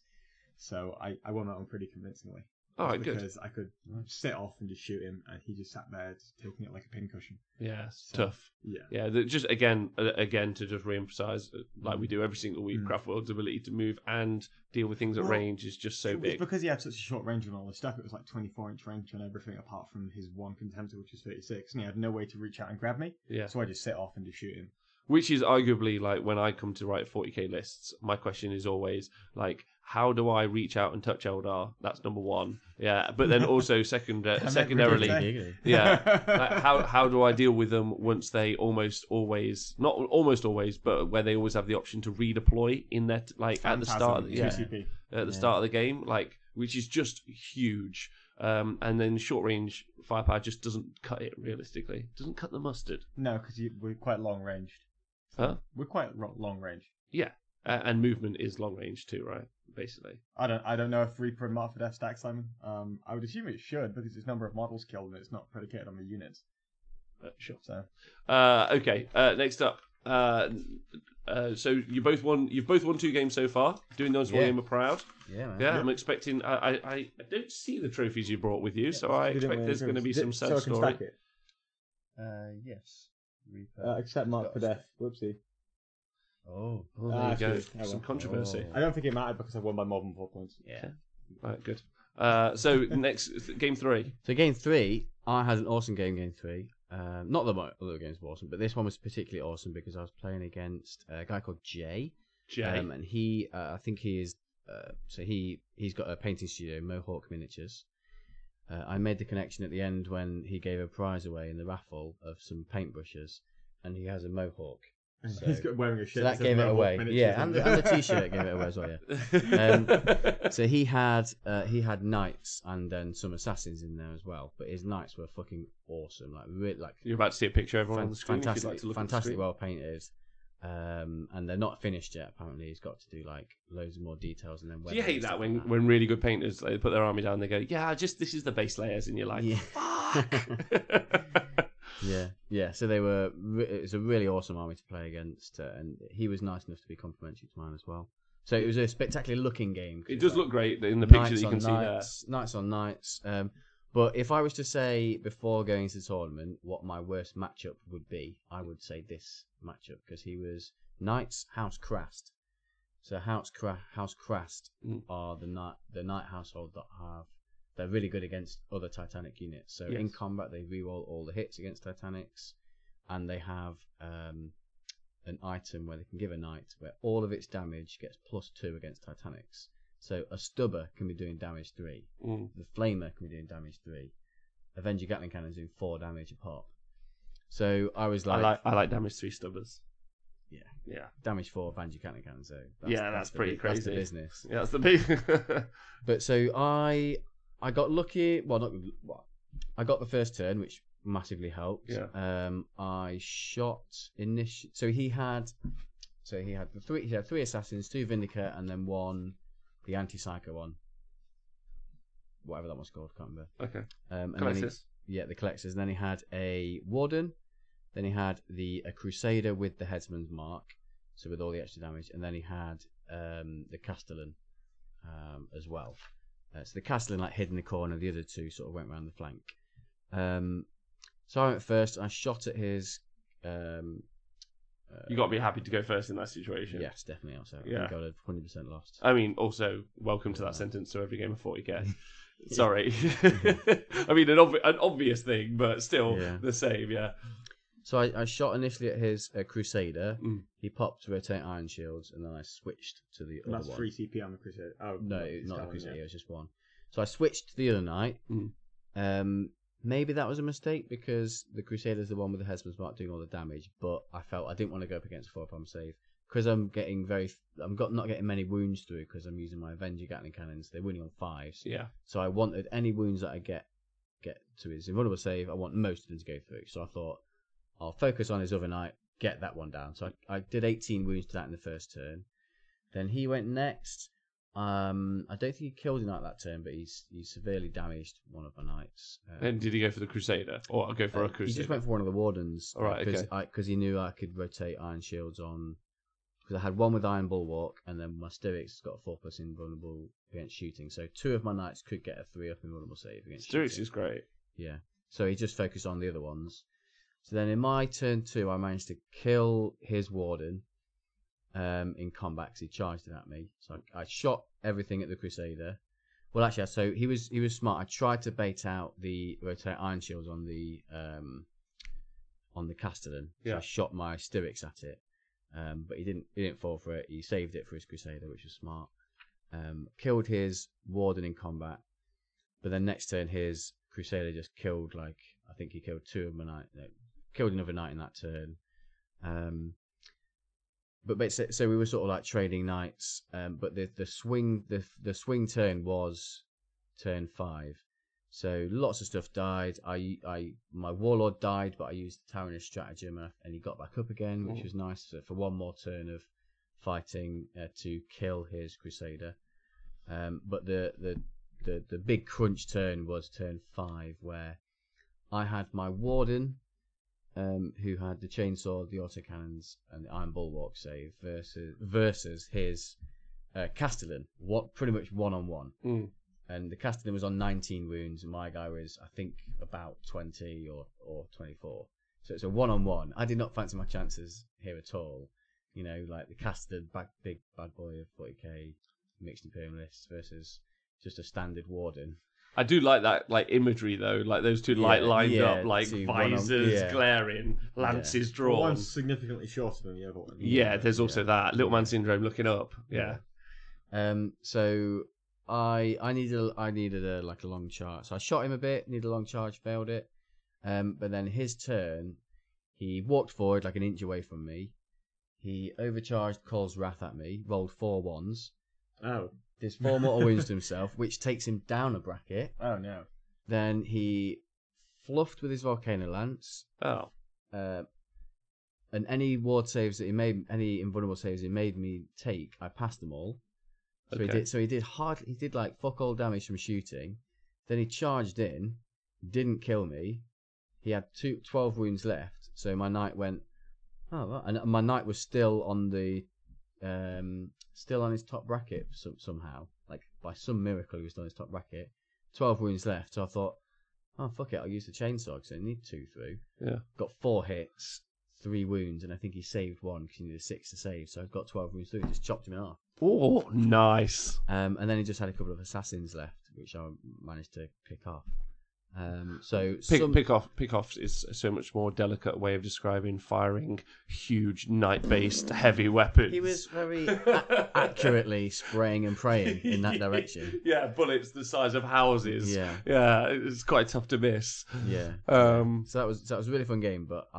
So I won that one pretty convincingly. All right, good. Because I could sit off and just shoot him, and he just sat there just taking it like a pincushion. Yeah, it's So, tough. Yeah. Yeah, just again to just re-emphasize, like we do every single week, Craftworld's ability to move and deal with things at range is just so It was big. because he had such a short range and all this stuff. It was like 24-inch range on everything apart from his one Contemptor, which is 36, and he had no way to reach out and grab me. Yeah. So I just sit off and just shoot him. Which is arguably like when I come to write 40k lists, my question is always like, how do I reach out and touch Eldar? That's number one. Yeah, but then also secondarily, yeah, like how do I deal with them once they not almost always, but where they always have the option to redeploy in that at the start, at the start of the game, like which is just huge. And then short range firepower just doesn't cut it realistically. Doesn't cut the mustard. No, because we're quite long ranged. Huh? We're quite long range. Yeah, and movement is long range too, right? Basically. I don't know if Reaper and Mark for Death stack, Simon. I would assume it should because it's number of models killed and it's not predicated on the units. Sure. So. Okay. Next up. So you've both won 2 games so far. Doing those one game are proud. Yeah, man. Yeah, I'm expecting. I don't see the trophies you brought with you, so I expect there's going to be some sad story. Yes. Except Mark for Death. Whoopsie. Oh, there you go. good. Some controversy. I don't think it mattered because I won by more than 4 points. yeah. Right, good. So next game 3. So game 3, I had an awesome game 3. Not that my other games were awesome, but this one was particularly awesome because I was playing against a guy called Jay. And he, I think he is, so he's got a painting studio, Mohawk Miniatures. I made the connection at the end when he gave a prize away in the raffle of some paintbrushes, and he has a Mohawk. So, he's wearing a shirt. So that gave it away. Yeah, and the t-shirt gave it away as well. Yeah. So he had knights and then some assassins in there as well. But his knights were fucking awesome. Like You're about to see a picture of everyone on the screen. Fantastic, like to look fantastic, well painted. And they're not finished yet. Apparently, he's got to do like loads of more details. And then do you hate that when really good painters they put their army down? And they go, "Yeah, this is the base layers," and you're like, "Fuck." Yeah. So it was a really awesome army to play against, and he was nice enough to be complimentary to mine as well. So it was a spectacular looking game. It does look great in the picture that you can see there. Knights on knights. But if I was to say before going into the tournament what my worst matchup would be, I would say this matchup because he was Knights House Crast. So House Crast are the knight household that they're really good against other Titanic units. So in combat they reroll all the hits against Titanics, and they have an item where they can give a knight where all of its damage gets +2 against Titanics. So a stubber can be doing damage 3. The flamer can be doing damage 3. Avenger Gatling Cannon's doing 4 damage a pop. So I was like, I like damage 3 stubbers. Yeah. damage 4 Banjo cannon. So That's pretty crazy. That's the business. Yeah, that's the big. But so I got lucky. I got the first turn, which massively helped. Yeah. I shot initially. So he had the three assassins, 2 Vindicate, and then 1, the anti-psycho one, whatever that was called, can't remember. Okay. And Colossus. the Collectors. And then he had a Warden. Then he had a Crusader with the Headsman's Mark, so with all the extra damage. And then he had the Castellan as well. So the Castellan hid in the corner. The other 2 sort of went around the flank. So I went first. I shot at his. You got to be happy to go first in that situation. Yes, definitely. Also, I Yeah. think I would have 100% lost. I mean, also, welcome to that sentence. So every game of 40k. Sorry. I mean, an obvious thing, but still the same. Yeah. So I shot initially at his Crusader. Mm. He popped rotate Iron Shields, and then I switched to the other That's one. 3 CP on the Crusader. Oh No, not the Crusader. It was just 1. So I switched to the other knight. Mm. Maybe that was a mistake because the Crusader's the one with the Headsman's Mark doing all the damage, but I felt I didn't want to go up against a 4-palm save because I'm not getting many wounds through because I'm using my Avenger Gatling cannons. They're winning on 5s. Yeah. So I wanted any wounds that I get to his invulnerable save. I want most of them to go through. So I thought I'll focus on his other knight, get that one down. So I did 18 wounds to that in the first turn. Then he went next. I don't think he killed a knight that turn, but he severely damaged one of my knights. And did he go for the Crusader or go for a Crusader? He just went for one of the Wardens. All right, because he knew I could rotate Iron Shields on. Because I had 1 with Iron Bulwark, and then my Styrics got a 4+ invulnerable against shooting. So 2 of my knights could get a 3-up invulnerable save against Styrics shooting. is great. Yeah. So he just focused on the other ones. So then in my turn 2, I managed to kill his Warden in combat because he charged it at me. So I shot everything at the Crusader. Well, actually, so he was smart. I tried to bait out the rotate Iron Shields on the Castellan. So I shot my Styrics at it, but he didn't fall for it. He saved it for his Crusader, which was smart. Killed his Warden in combat, but then next turn his Crusader just killed I think he killed 2 of my knight. Killed another knight in that turn. But so we were sort of trading knights. But the swing turn was turn 5. So lots of stuff died. My Warlord died, but I used the Tyrannus stratagem and he got back up again, which was nice for one more turn of fighting to kill his Crusader. But the big crunch turn was turn 5, where I had my Warden, who had the chainsaw, the autocannons, and the Iron Bulwark save versus his Castellan, pretty much 1-on-1. And the Castellan was on 19 wounds, and my guy was, I think, about 20 or 24. So it's a 1-on-1. I did not fancy my chances here at all. The Castellan, big bad boy of 40k, mixed Imperialists versus just a standard Warden. I do like that imagery though, those 2 lined up, visors glaring, lances drawn. One's significantly shorter than the other one. Yeah, there's also that little man syndrome looking up. Yeah. So I needed a long charge. So I shot him a bit, needed a long charge, failed it. But then his turn, he walked forward an inch away from me. He overcharged Call's Wrath at me, rolled 4 1s. Oh. There's 4 mortal wounds to himself, which takes him down a bracket. Oh no. Then he fluffed with his Volcano Lance. Oh. And any ward saves that he made, any invulnerable saves he made me take, I passed them all. So he did fuck all damage from shooting. Then he charged in, didn't kill me. He had 12 wounds left. So my knight went, and my knight was still on the still on his top bracket somehow. By some miracle, he was on his top bracket. 12 wounds left. So I thought, fuck it, I'll use the chainsaw because I need 2 through. Yeah. Got 4 hits, 3 wounds, and I think he saved 1 because he needed 6 to save. So I got 12 wounds through. Just chopped him in half. Oh, nice. And then he just had a couple of assassins left, which I managed to pick off. Pick off is so much more delicate way of describing firing huge knight-based heavy weapons. He was very accurately spraying and praying in that direction. Yeah, bullets the size of houses. Yeah, it's quite tough to miss. Yeah. So that was a really fun game, but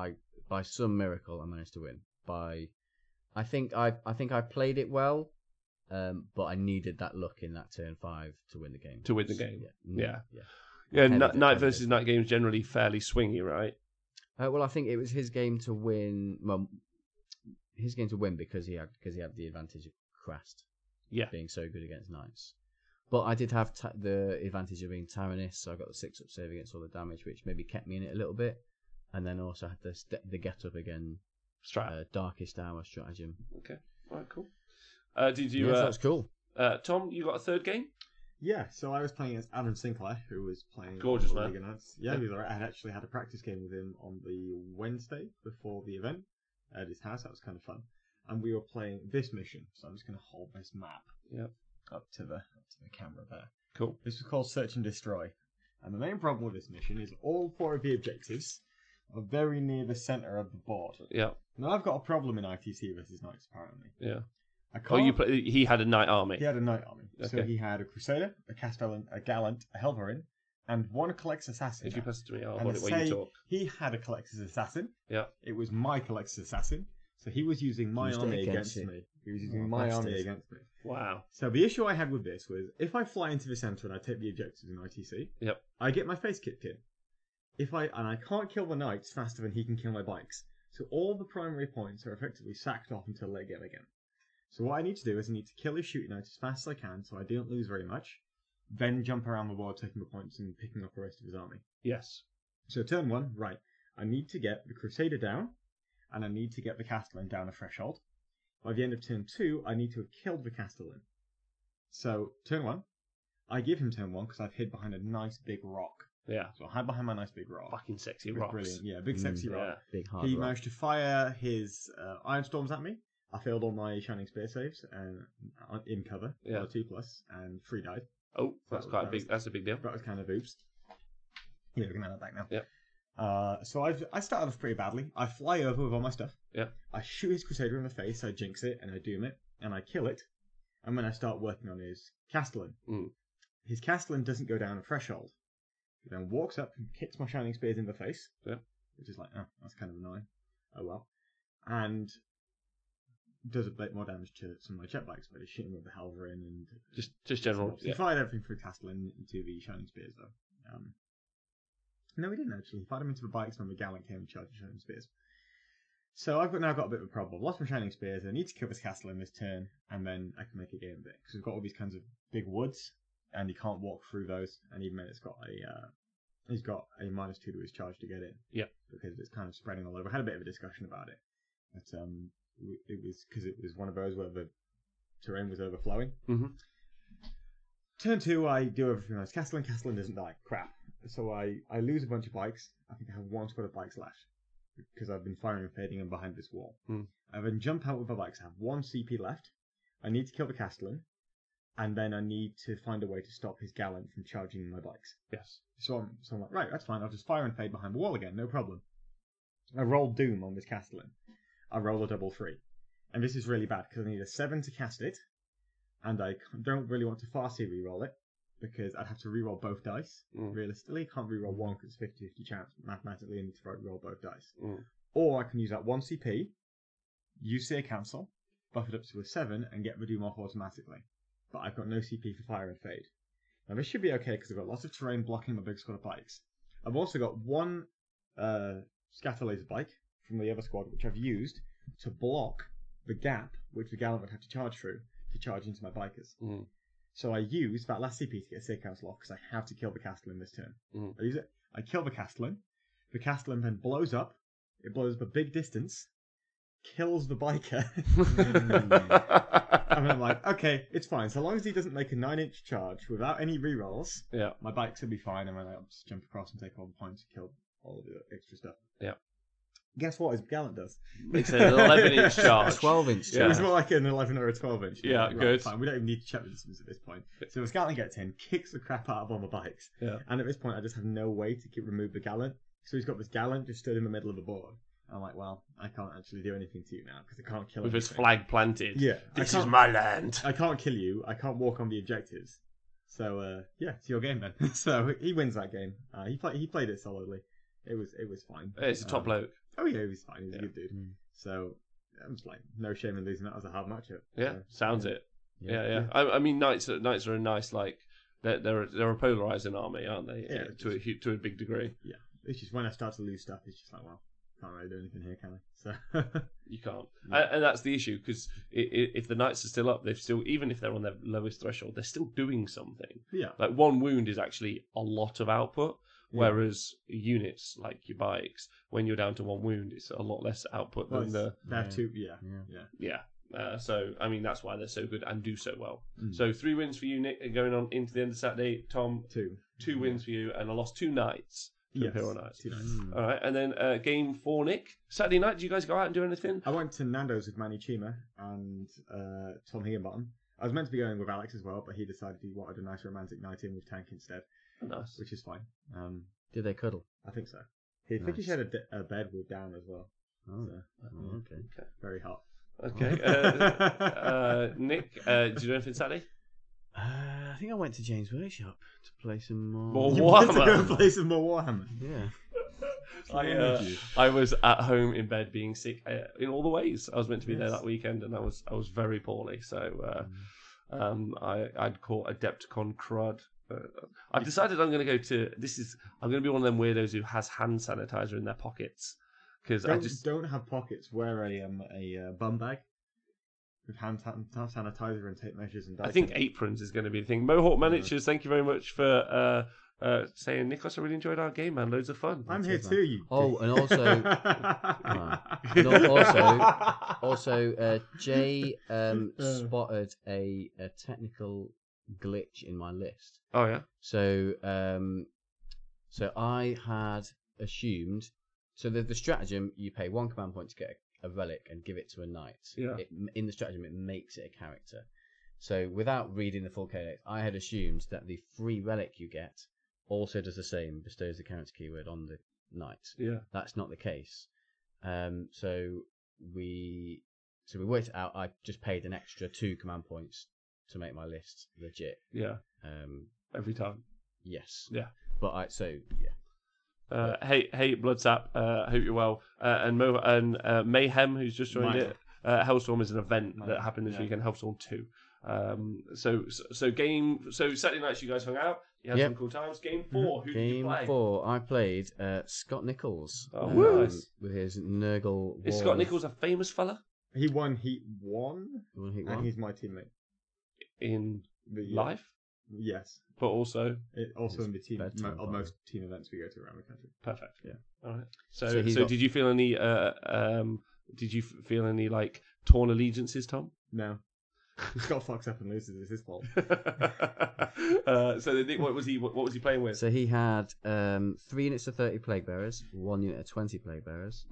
by some miracle I managed to win by I think I played it well, but I needed that luck in that turn 5 to win the game. To win the game. Yeah. Heavy Night versus night games generally fairly swingy, right? Well, I think it was his game to win. Well, his game to win because he had the advantage of Crast being so good against knights. But I did have the advantage of being Tyrannus, so I got the 6-up save against all the damage, which maybe kept me in it a little bit. And then also had the get up again, Darkest Hour stratagem. Okay, all right, cool. Did you? Yeah, that's cool. Tom, you got a third game? Yeah, so I was playing against Adam Sinclair, who was playing. Gorgeous on man. League of Knights. Yeah, he was alright. I had actually had a practice game with him on the Wednesday before the event at his house. That was kind of fun. And we were playing this mission. So I'm just going to hold this map up to the camera there. Cool. This was called Search and Destroy. And the main problem with this mission is all 4 of the objectives are very near the centre of the board. Yeah. Now I've got a problem in ITC versus Knights apparently. Yeah. I can't. He had a knight army. He had a knight army. Okay. So he had a Crusader, a Castellan, a Gallant, a Helverin, and 1 Collector's Assassin. If you pass it to me, I'll And hold it while you talk. he had a Collector's Assassin. Yeah. It was my Collector's Assassin. So he was using my army against me. He was using my army against me. Wow. So the issue I had with this was, if I fly into the centre and I take the objectives in ITC, I get my face kicked in. And I can't kill the knights faster than he can kill my bikes. So all the primary points are effectively sacked off until late game again. So what I need to do is I need to kill his shooting knight as fast as I can so I don't lose very much, then jump around the board taking the points and picking up the rest of his army. Yes. So turn 1, right. I need to get the Crusader down, and I need to get the Castellan down a threshold. By the end of turn 2, I need to have killed the Castellan. So turn 1, I give him turn 1 because I've hid behind a nice big rock. Yeah. So I hide behind my nice big rock. Fucking sexy It was rocks. brilliant. Yeah, big sexy rock. Big hard He rock. managed to fire his Iron Storms at me. I failed all my Shining Spear saves and in cover. Yeah. 2+ and 3 died. Oh, that's quite a big. That's a big deal. That was kind of oops. Yeah, we can have that back now. Yeah. So I started off pretty badly. I fly over with all my stuff. Yeah. I shoot his Crusader in the face. I jinx it and I doom it and I kill it. And then I start working on his Castellan. His Castellan doesn't go down a threshold. He then walks up and kicks my Shining Spears in the face. Yeah. Which is like, oh, that's kind of annoying. Oh well. And does a bit more damage to some of my jet bikes, but he's shooting with the Helverin and just general. He fired everything through Castellan into the Shining Spears though. No, he didn't actually. He fired him into the bikes when the Gallant came and charged the Shining Spears. So I've now got a bit of a problem. I've lost my Shining Spears. I need to kill this Castellan this turn, and then I can make a game of it because we've got all these kinds of big woods, and he can't walk through those. And even then, he's got a -2 to his charge to get in. Yeah, because it's kind of spreading all over. I had a bit of a discussion about it, but it was because it was one of those where the terrain was overflowing. Mm-hmm. Turn 2, I do everything else. Castellan doesn't die. Crap. So I lose a bunch of bikes. I think I have 1 squad of bikes left because I've been firing and fading them behind this wall. I then jump out with the bikes. I have 1 CP left. I need to kill the Castellan, and then I need to find a way to stop his Gallant from charging my bikes. Yes. So I'm like, right, that's fine. I'll just fire and fade behind the wall again. No problem. I roll Doom on this Castellan. I roll a 3/3. And this is really bad because I need a 7 to cast it, and I don't really want to Farsi reroll it because I'd have to reroll both dice. Realistically, can't reroll one because it's 50-50 chance mathematically. I need to reroll both dice. Or I can use that 1 CP, use Seer Cancel, buff it up to a 7, and get the Doom off automatically. But I've got no CP for Fire and Fade. Now this should be okay because I've got lots of terrain blocking my big squad of bikes. I've also got 1 Scatter Laser bike from the other squad which I've used to block the gap which the Gallant would have to charge through to charge into my bikers. So I use that last CP to get a Seer Cancel off because I have to kill the Castellan this turn. I use it. I kill the Castellan. The Castellan then blows up. It blows up a big distance. Kills the biker. And I'm like, okay, it's fine. So long as he doesn't make a 9-inch charge without any rerolls, my bikes will be fine. And then I'll just jump across and take all the points and kill all of the extra stuff. Yeah. Guess what his Gallant does? It's an 11-inch charge. 12-inch charge. It was more like an 11 or a 12-inch. Yeah, right, good. Fine. We don't even need to check the distance at this point. So his Gallant gets in, kicks the crap out of all the bikes. Yeah. And at this point, I just have no way to remove the Gallant. So he's got this Gallant just stood in the middle of the board. I'm like, well, I can't actually do anything to you now because I can't kill him. With his flag planted. Yeah. This is my land. I can't kill you. I can't walk on the objectives. So, it's your game then. So he wins that game. He played it solidly. It was fine. It's a top bloke. Oh yeah, he was fine. He was a good dude. So I'm just like, no shame in losing that as a hard matchup. Yeah, So, sounds it. Yeah. I mean, knights are a nice like they're a polarizing army, aren't they? Yeah, to a big degree. Yeah, it's just when I start to lose stuff, it's just like, well, can't really do anything here, can I? So You can't, Yeah. and that's the issue because if the knights are still up, they've still, even if they're on their lowest threshold, they're still doing something. yeah, Like one wound is actually a lot of output, Yeah. whereas units like your bikes, when you're down to one wound, it's a lot less output well, than the they have two. Yeah, Yeah. yeah. So I mean that's why they're so good and do so well. Mm. So 3 wins for you, Nick, going on into the end of Saturday. Tom, Two 2 wins for you, and I lost 2 knights. to Imperial Knights. 2 nights. All right, and then game 4, Nick. Saturday night, did you guys go out and do anything? I went to Nando's with Manny Chima and Tom Higginbottom. I was meant to be going with Alex as well, but he decided he wanted a nice romantic night in with Tank instead, Nice. which is fine. Did they cuddle? I think so. I think he Nice. shared a bed with Dan as well. Oh, So, okay. very hot. Okay. Nick, did you do anything Saturday? I think I went to James Workshop to play some more. More You went to Warhammer. go and play some more Warhammer. Yeah. I was at home in bed being sick in all the ways. I was meant to be there Yes. that weekend, and I was very poorly. So I'd caught Adepticon crud. I've decided I'm going to go to I'm going to be one of them weirdos who has hand sanitizer in their pockets because I just Don't have pockets. Wear a bum bag with hand sanitizer and tape measures and. I think aprons is going to be the thing. Mohawk Managers, thank you very much for saying, Nicholas, I really enjoyed our game, man. Loads of fun. I'm here too. You. Oh, and also, Jay spotted a technical glitch in my list. Oh yeah. So I had assumed. So the stratagem, you pay 1 command point to get a relic and give it to a knight. Yeah. In the stratagem, it makes it a character. So without reading the full codex, I had assumed that the free relic you get also does the same, bestows the character keyword on the knight. Yeah. That's not the case. So we worked it out. I just paid an extra 2 command points to make my list legit. Yeah. Every time. Yes. Yeah. But Hey, Bloodsap. Hope you're well. And Mayhem, who's just joined it. Hellstorm is an event that happened this weekend. Hellstorm 2. So Saturday nights you guys hung out. You had some cool times. Game 4. Who did you play? Game 4, I played Scott Nichols. Oh, nice. With his Nurgle. Is Scott Nichols a famous fella? He won Heat 1, Heat and 1? he's my teammate. In life? Yes. But also Also in the team, bedtime, most team events we go to around the country. perfect. Yeah. All right. So So did you feel any like torn allegiances, Tom? No. Scott fucks up and loses. It's his fault. So Nick, what was he playing with? So he had 3 units of 30 Plague Bearers, 1 unit of 20 Plague Bearers,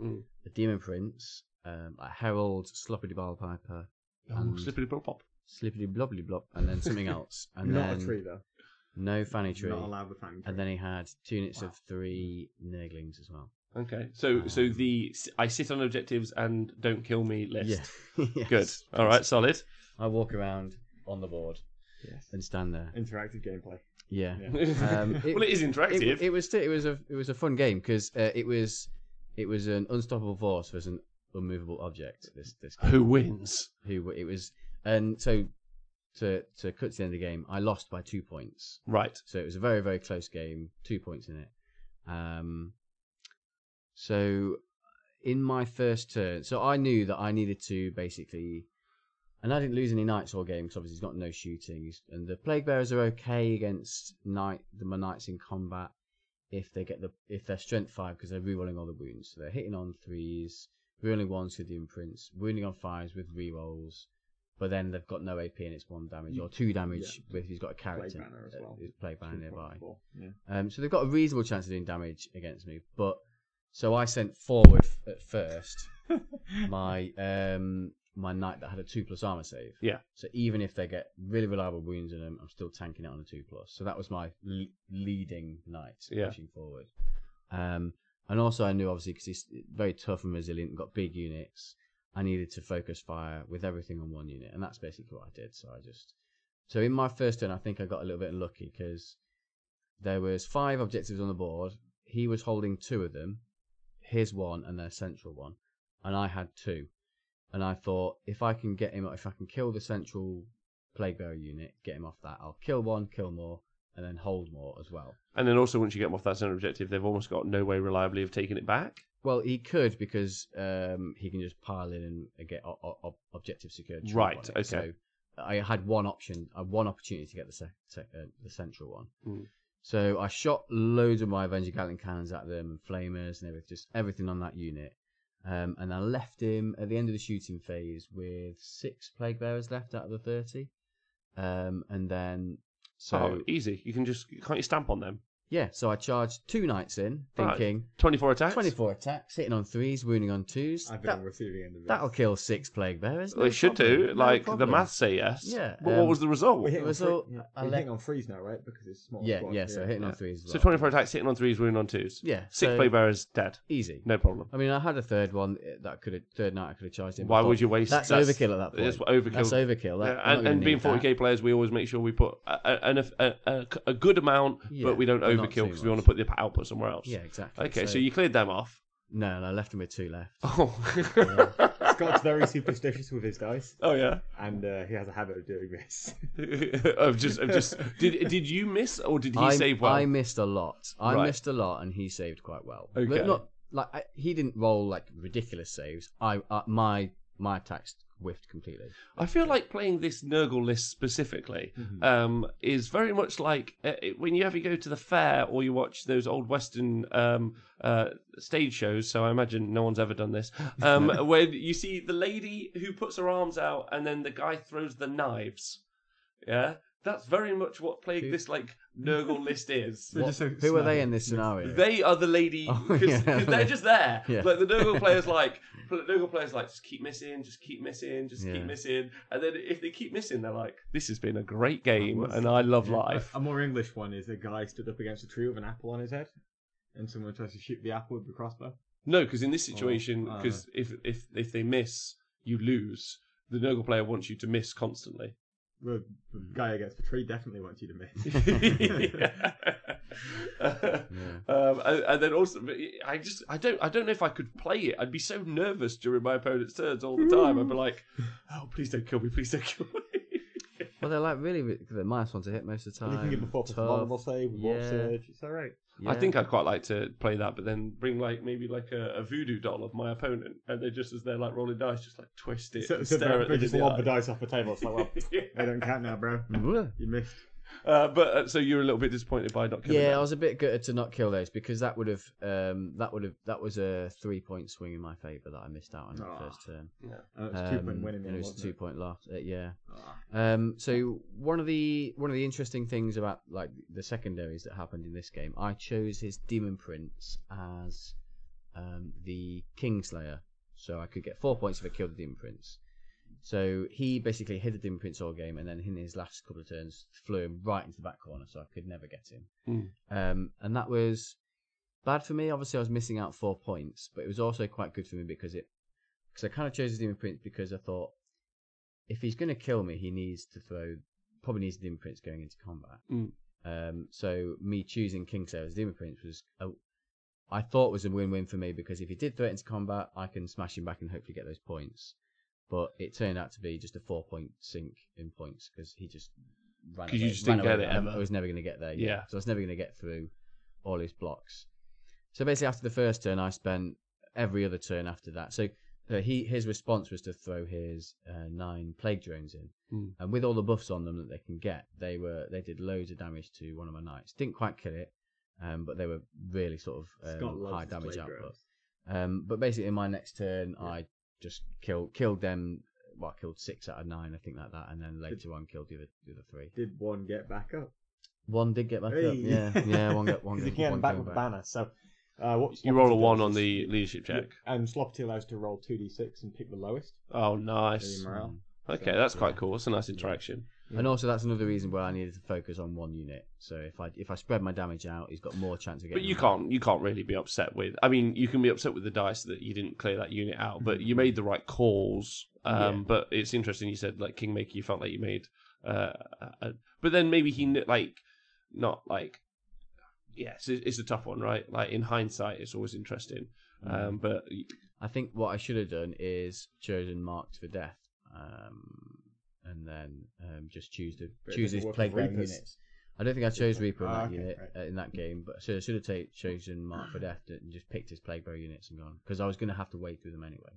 a Demon Prince, a Herald, Sloppity Ball Piper, Slippity Blop Pop. Slippity Blobbly Blop, and then something else. And Not then a tree, though. no Fanny Tree. Not allowed the fanny tree. And then he had 2 units of 3 Nurglings as well. Okay, so the I sit on objectives and don't kill me list. Yeah. Yes. Good. All right, solid. I walk around on the board Yes. and stand there. Interactive gameplay. Yeah. Well, it is interactive. It was a fun game because it was an unstoppable force versus an unmovable object. This game. Who wins? It was, and so to cut to the end of the game, I lost by 2 points. Right. So it was a very, very close game. 2 points in it. So in my first turn, so I knew that I needed to basically, and I didn't lose any knights all game because obviously he's got no shooting. And the Plague Bearers are okay against my knights in combat if they're strength 5 because they're rerolling all the wounds. So they're hitting on 3s, rerolling 1s with the imprints, wounding on 5s with rerolls. But then they've got no AP and it's 1 damage or 2 damage if he's got a character. Plague Banner as well. Plague Banner nearby. Yeah. So they've got a reasonable chance of doing damage against me. But so I sent forward at first my knight that had a 2+ armor save. Yeah. So even if they get really reliable wounds in them, I'm still tanking it on a 2+. So that was my leading knight pushing forward. And also I knew obviously because he's very tough and resilient, got big units. I needed to focus fire with everything on 1 unit, and that's basically what I did. So in my first turn, I think I got a little bit unlucky because there was 5 objectives on the board. He was holding 2 of them, his 1 and their central 1, and I had 2. and I thought if I can kill the central plague bearer unit, get him off that, I'll kill one, kill more, and then hold more as well. And then also once you get them off that center objective, they've almost got no way reliably of taking it back. Well, he could because he can just pile in and get objective secured. Right. Okay. So I had one opportunity to get the central one. Mm. So I shot loads of my Avenger Gatling cannons at them and flamers and everything, just everything on that unit. And I left him at the end of the shooting phase with 6 plague bearers left out of the 30. And then easy. Can't you stamp on them? Yeah, so I charged 2 knights in, thinking 24 attacks. 24 attacks, hitting on 3s, wounding on 2s. I've been on the receiving end of it. That'll kill 6 plague bearers. Well, it should do. The maths say yes. Yeah. But what was the result? We're hitting on 3s now, right? Because it's small. Yeah, so hitting on 3s as well. So 24 attacks, hitting on 3s, wounding on 2s. Yeah. 6 plague bearers dead. Easy. No problem. I mean, I had a third one third night I could have charged in. Why would you waste? That's overkill at that point. That's overkill. That's overkill. And being 40k players, we always make sure we put a good amount, but we don't overkill because we want to put the output somewhere else. Yeah, exactly. Okay, so you cleared them off. No, I left him with 2 left. Oh. Scott's very superstitious with his dice. Oh yeah. And he has a habit of doing this. of just. Did you miss or did he save well? I missed a lot. I missed a lot, and he saved quite well. Okay. But not he didn't roll like ridiculous saves. My attacks whiffed completely. I feel like playing this Nurgle list specifically is very much like when you ever go to the fair or you watch those old Western stage shows. So I imagine no one's ever done this. When you see the lady who puts her arms out and then the guy throws the knives. Yeah. That's very much what playing this Nurgle list is. Who are they in this scenario? They are the lady because they're just there. Yeah. Like the Nurgle players, just keep missing, keep missing, and then if they keep missing, they're like, "This has been a great game, and I love life." A more English one is a guy stood up against a tree with an apple on his head, and someone tries to shoot the apple with the crossbow. No, because in this situation, because if they miss, you lose. The Nurgle player wants you to miss constantly. The guy against the tree definitely wants you to miss. And then also, I don't know if I could play it. I'd be so nervous during my opponent's turns all the time. I'd be like, "Oh, please don't kill me! Please don't kill me!" Well, they're like really the minus one to hit most of the time. You can get before vulnerable save, warp surge. It's all right. Yeah. I think I'd quite like to play that, but then bring maybe a voodoo doll of my opponent, and they just as they're rolling dice, just twist it, and stare at them. Just lob the dice off the table. It's like, well, they don't count now, bro. You missed. So you were a little bit disappointed by not killing them. I was a bit gutted to not kill those because that was a 3-point swing in my favour that I missed out on the first turn. Yeah, it was 2-point winning. It was a 2-point loss. So one of the interesting things about the secondaries that happened in this game, I chose his Demon Prince as the Kingslayer, so I could get 4 points if I killed the Demon Prince. So he basically hit the Demon Prince all game, and then in his last couple of turns flew him right into the back corner, so I could never get him. And that was bad for me. Obviously, I was missing out 4 points, but it was also quite good for me because I kind of chose the Demon Prince because I thought if he's going to kill me, he needs to probably needs the Demon Prince going into combat. So me choosing Kingslayer as Demon Prince I thought was a win-win for me because if he did throw it into combat, I can smash him back and hopefully get those points. But it turned out to be just a 4-point sink in points because he just ran away. Because you just didn't get it ever. I was never going to get there. Yeah. So I was never going to get through all his blocks. So basically after the first turn, I spent every other turn after that. So his response was to throw his 9 plague drones in. And with all the buffs on them that they can get, they did loads of damage to one of my knights. Didn't quite kill it, but they were really sort of high damage output. But basically in my next turn, I just killed them. Well, I killed 6 out of 9, I think like that, and then later on killed the other 3. Did one get back up? One did get back up. Yeah, one got one. Because you can back with a banner. So you roll a 1 on the leadership check, and Sloppity allows to roll 2d6 and pick the lowest. Oh, nice. Okay, that's quite cool. It's a nice interaction. And also, that's another reason why I needed to focus on one unit. So if I spread my damage out, he's got more chance of getting. But you can't really be upset with. I mean, you can be upset with the dice that you didn't clear that unit out, but you made the right calls. But it's interesting. You said Kingmaker, you felt like you made. But then maybe he not like. Yeah, it's a tough one, right? In hindsight, it's always interesting. But I think what I should have done is chosen marked for death, and then just choose his plague bearer units. I don't think I chose Reaper in that unit in that game, but I should have chosen marked for death and just picked his plague bearer units and gone, because I was going to have to wade through them anyway.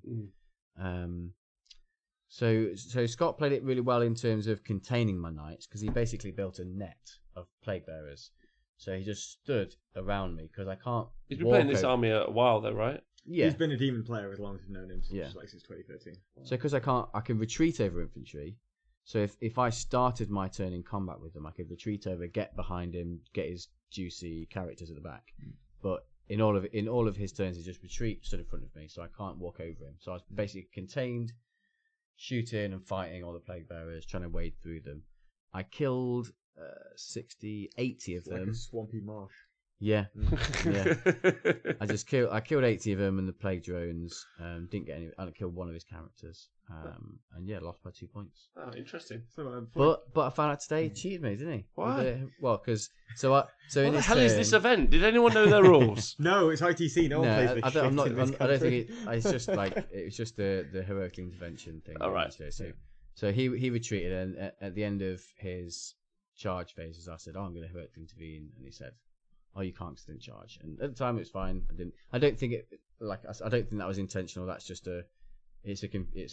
So Scott played it really well in terms of containing my knights, because he basically built a net of plague bearers. So he just stood around me because I can't. He's been playing this army a while though, right? Yeah. He's been a demon player as long as I've known him since 2013. So because I can retreat over infantry. So if I started my turn in combat with him, I could retreat over, get behind him, get his juicy characters at the back. But in all of his turns, he just stood in front of me, so I can't walk over him. So I was basically contained, shooting and fighting all the plague bearers, trying to wade through them. I killed 80 of them. Like a swampy marsh. Yeah, yeah. I killed 80 of them and the plague drones. Didn't get any. I killed one of his characters. And yeah, lost by 2 points. Oh, interesting. But I found out today he cheated me, didn't he? Why? Well, because what the hell is this event? Did anyone know their rules? No, it's ITC. No one plays this shit in this I don't think country. it's just like it was just the heroic intervention thing. All right. So he retreated, and at the end of his charge phases, I said, "Oh, I'm going to heroically intervene," and he said, "Oh, you can't, 'cause I didn't charge." And at the time, it was fine. I don't think that was intentional. That's just it's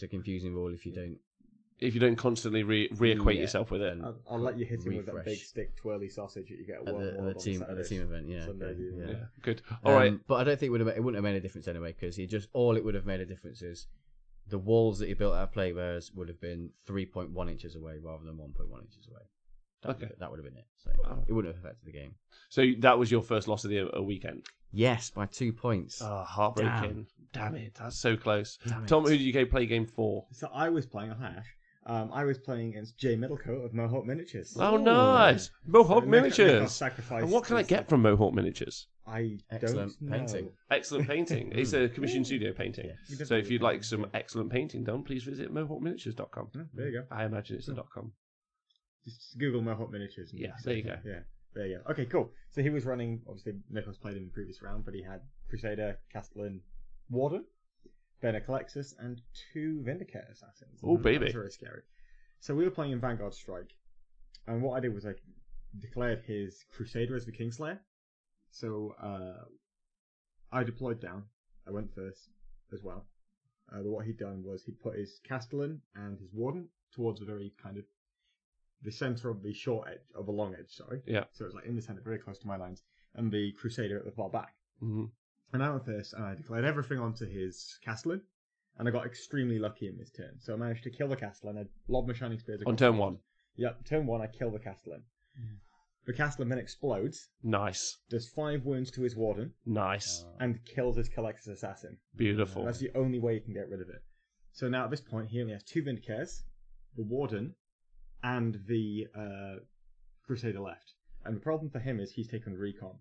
a confusing rule if you don't constantly reacquaint yourself with it. I'll let you hit him with that big stick twirly sausage that you get at the team event. Yeah, Sunday, yeah. Good. All right, but I don't think it wouldn't have made a difference anyway, because all it would have made a difference is the walls that he built out of plague bearers would have been 3.1 inches away rather than 1.1 inches away. That would have been it. So it wouldn't have affected the game. So that was your first loss of the weekend? Yes, by 2 points. Oh, heartbreaking. Damn it. That's so close. Tom, who did you play game for? So I was playing I was playing against Jay Middlecoat of Mohawk Miniatures. Oh, nice. Mohawk Miniatures. Sacrifice. And what can I get from Mohawk Miniatures? Excellent painting. Excellent painting. It's a commissioned studio painting. Yes. So if you'd like some excellent painting done, please visit mohawkminiatures.com. There you go. I imagine it's a .com. Just Google Mohawk Miniatures. Yeah, there you go. Yeah, there you go. Okay, cool. So he was running, obviously, Nicholas played in the previous round, but he had Crusader, Castellan, Warden, Bene Calexis, and 2 Vindicate Assassins. Oh, baby. That was very scary. So we were playing in Vanguard Strike, and what I did was I declared his Crusader as the Kingslayer. So I deployed down. I went first as well. But what he'd done was he put his Castellan and his Warden towards a very kind of the center of the short edge, of a long edge, sorry. Yeah. So it was like in the center, very close to my lines, and the Crusader at the far back. Mm-hmm. And I went first, and I declared everything onto his Castellan, and I got extremely lucky in this turn. So I managed to kill the Castellan. I lobbed my Shining Spears on turn 1. Yep, turn 1, I kill the Castellan. The Castellan then explodes. Nice. Does 5 wounds to his Warden. Nice. And kills his Calexis Assassin. Beautiful. That's the only way you can get rid of it. So now at this point, he only has 2 Vindicates, the Warden, and the Crusader left. And the problem for him is he's taken recon.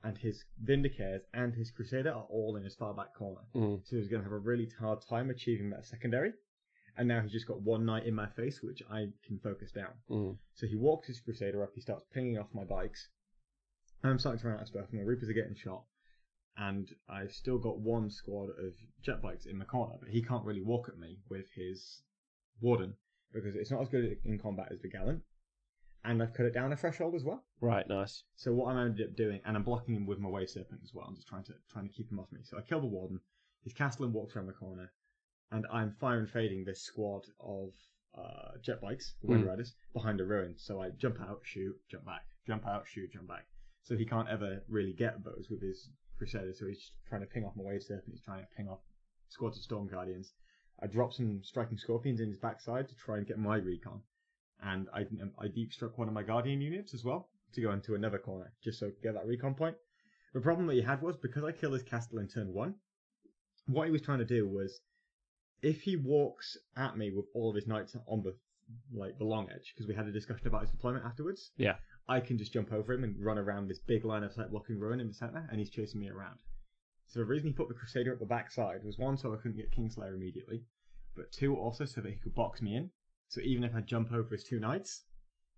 And his Vindicates and his Crusader are all in his far back corner. Mm. So he's going to have a really hard time achieving that secondary. And now he's just got 1 knight in my face, which I can focus down. Mm. So he walks his Crusader up, he starts pinging off my bikes. And I'm starting to run out of stuff, and the Reapers are getting shot. And I've still got 1 squad of jet bikes in the corner, but he can't really walk at me with his Warden, because it's not as good in combat as the Gallant. And I've cut it down a threshold as well. Right, nice. So what I ended up doing, and I'm blocking him with my Wave Serpent as well, I'm just trying to keep him off me. So I kill the Warden, his Castellan walks around the corner, and I'm fire and fading this squad of jet bikes, the Wind Riders, behind a ruin. So I jump out, shoot, jump back, jump out, shoot, jump back. So he can't ever really get those with his Crusader, so he's trying to ping off my Wave Serpent, he's trying to ping off squads of Storm Guardians. I drop some Striking Scorpions in his backside to try and get my recon. And I deep struck one of my Guardian units as well to go into another corner, just so get that recon point. The problem that he had was, because I killed his Castellan in turn 1, what he was trying to do was, if he walks at me with all of his knights on the long edge, because we had a discussion about his deployment afterwards, yeah, I can just jump over him and run around this big line of sight blocking ruin in the center, and he's chasing me around. So the reason he put the Crusader at the backside was 1, so I couldn't get Kingslayer immediately, but 2, also so that he could box me in. So even if I jump over his 2 knights,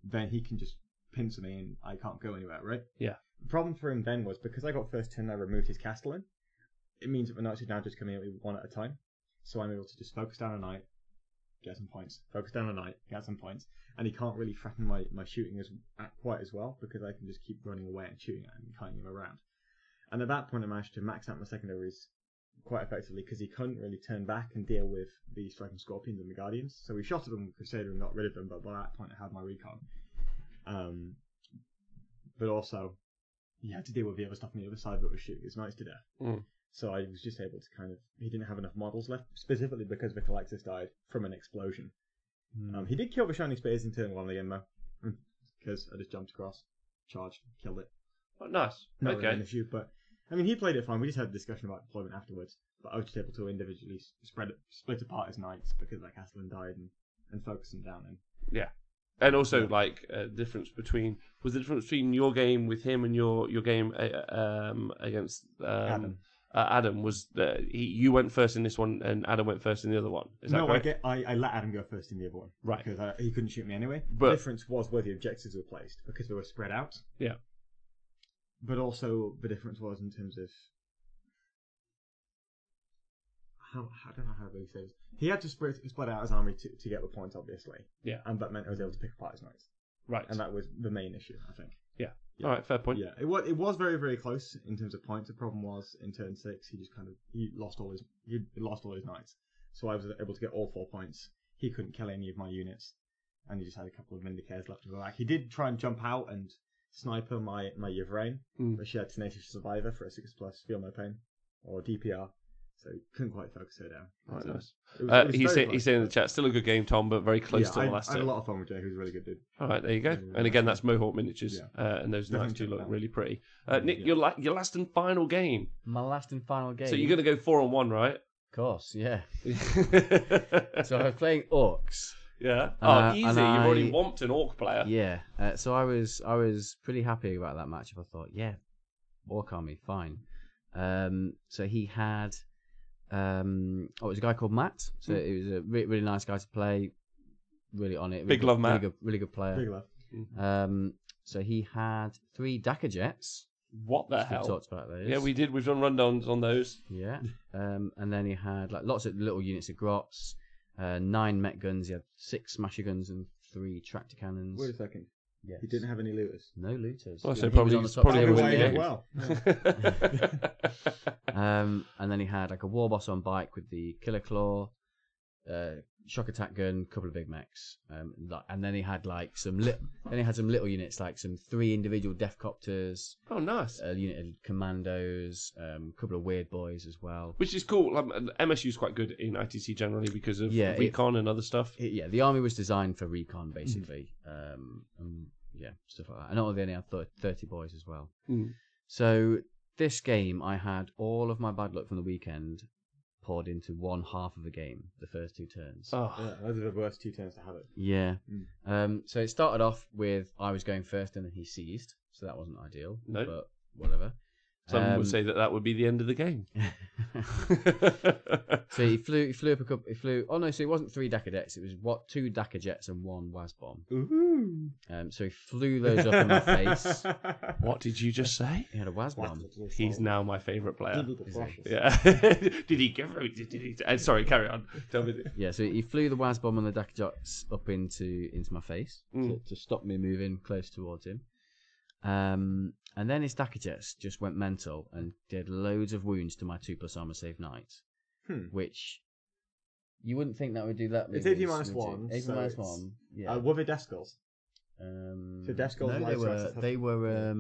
then he can just pincer me and I can't go anywhere, right? Yeah. The problem for him then was, because I got first turn, I removed his Castellan. it means that the knights are now just coming out with one at a time. So I'm able to just focus down a knight, get some points. Focus down a knight, get some points. And he can't really threaten my shooting quite as well because I can just keep running away and shooting at him and kiting him around. And at that point I managed to max out my secondaries quite effectively because he couldn't really turn back and deal with the striking scorpions and the guardians. So we shot at them with Crusader and got rid of them, but by that point I had my recon. But also he had to deal with the other stuff on the other side that was shooting his knights to death. So I was just able to he didn't have enough models left, specifically because the Collectus died from an explosion. He did kill the Shining Spears in turn 1 again though, because I just jumped across, charged, killed it. Oh, nice. Not okay. really an issue, but I mean he played it fine. We just had a discussion about deployment afterwards, but I was just able to individually split apart his knights because like Aslan died and focus them down. Yeah. And also, like, difference between your game with him and your game against Adam was that you went first in this one and Adam went first in the other one. Is that correct? I let Adam go first in the other one, right? Because he couldn't shoot me anyway. But the difference was where the objectives were placed because they were spread out. Yeah. But also the difference was in terms of how I don't know how to really say this. He had to split out his army to get the points, obviously. Yeah. And that meant I was able to pick apart his knights. Right. And that was the main issue, I think. Yeah. All right, fair point. Yeah, it was very, very close in terms of points. The problem was in turn 6, he lost all his knights. So I was able to get all 4 points. He couldn't kill any of my units, and he just had a couple of Vindicares left to go back. He did try and jump out and sniper my Yvraine, but she had Tenacious Survivor for a 6+ Feel No Pain, or DPR, so he couldn't quite focus her down. Right, so nice. He's saying in the chat, still a good game, Tom, but very close to the last. I had a lot of fun with Jay, who's a really good dude. All right, there you go. And again, that's Mohawk miniatures, and those knights do look really pretty. Nick, your last and final game. My last and final game. So you're going to go 4-on-1, right? Of course, yeah. So I was playing Orcs. Yeah. Easy. You've already womped an Orc player. Yeah. So I was pretty happy about that matchup. I thought, yeah, Orc army, fine. So he had, it was a guy called Matt. So it was a really nice guy to play. Really on it. Big love, Matt. Really good player. Big love. So he had 3 Dakar jets. What the hell? We talked about those. Yeah, we did. We've done rundowns on those. Yeah. And then he had like lots of little units of grots, 9 mech guns. He had 6 smasher guns and 3 tractor cannons. Wait a second. Yes. He didn't have any looters. No looters. Well, so He probably was on the top table win with the game. Well. And then he had like a war boss on bike with the killer claw, shock attack gun, couple of big mechs, and then he had like some little units like some 3 individual death copters. Oh, nice. A unit of commandos, a couple of weird boys as well. Which is cool. MSU is quite good in ITC generally because of recon and other stuff. The army was designed for recon basically. Stuff like that. And all they only had 30 boys as well. So this game, I had all of my bad luck from the weekend poured into one half of the game, the first 2 turns. Oh, yeah, those are the worst 2 turns to have it. Yeah. So it started off with I was going first and then he seized, so that wasn't ideal. No. But whatever. Some would say that would be the end of the game. So he flew up a couple. Oh no! So it wasn't 3 Dakar jets. It was 2 Dakar jets and 1 WAS bomb. Ooh. So he flew those up in my face. What did you just say? He had a WAS bomb. He's now my favourite player. Exactly. Yeah. Did he give? Did he? Sorry, carry on. Tell me. Yeah. So he flew the WAS bomb and the Dakar jets up into my face to stop me moving close towards him. And then his Dakar jets just went mental and did loads of wounds to my 2+ armor save knights, which you wouldn't think that would do that. It's AP -1. AP -1. Yeah. Were they death skulls? So death skulls. No, they were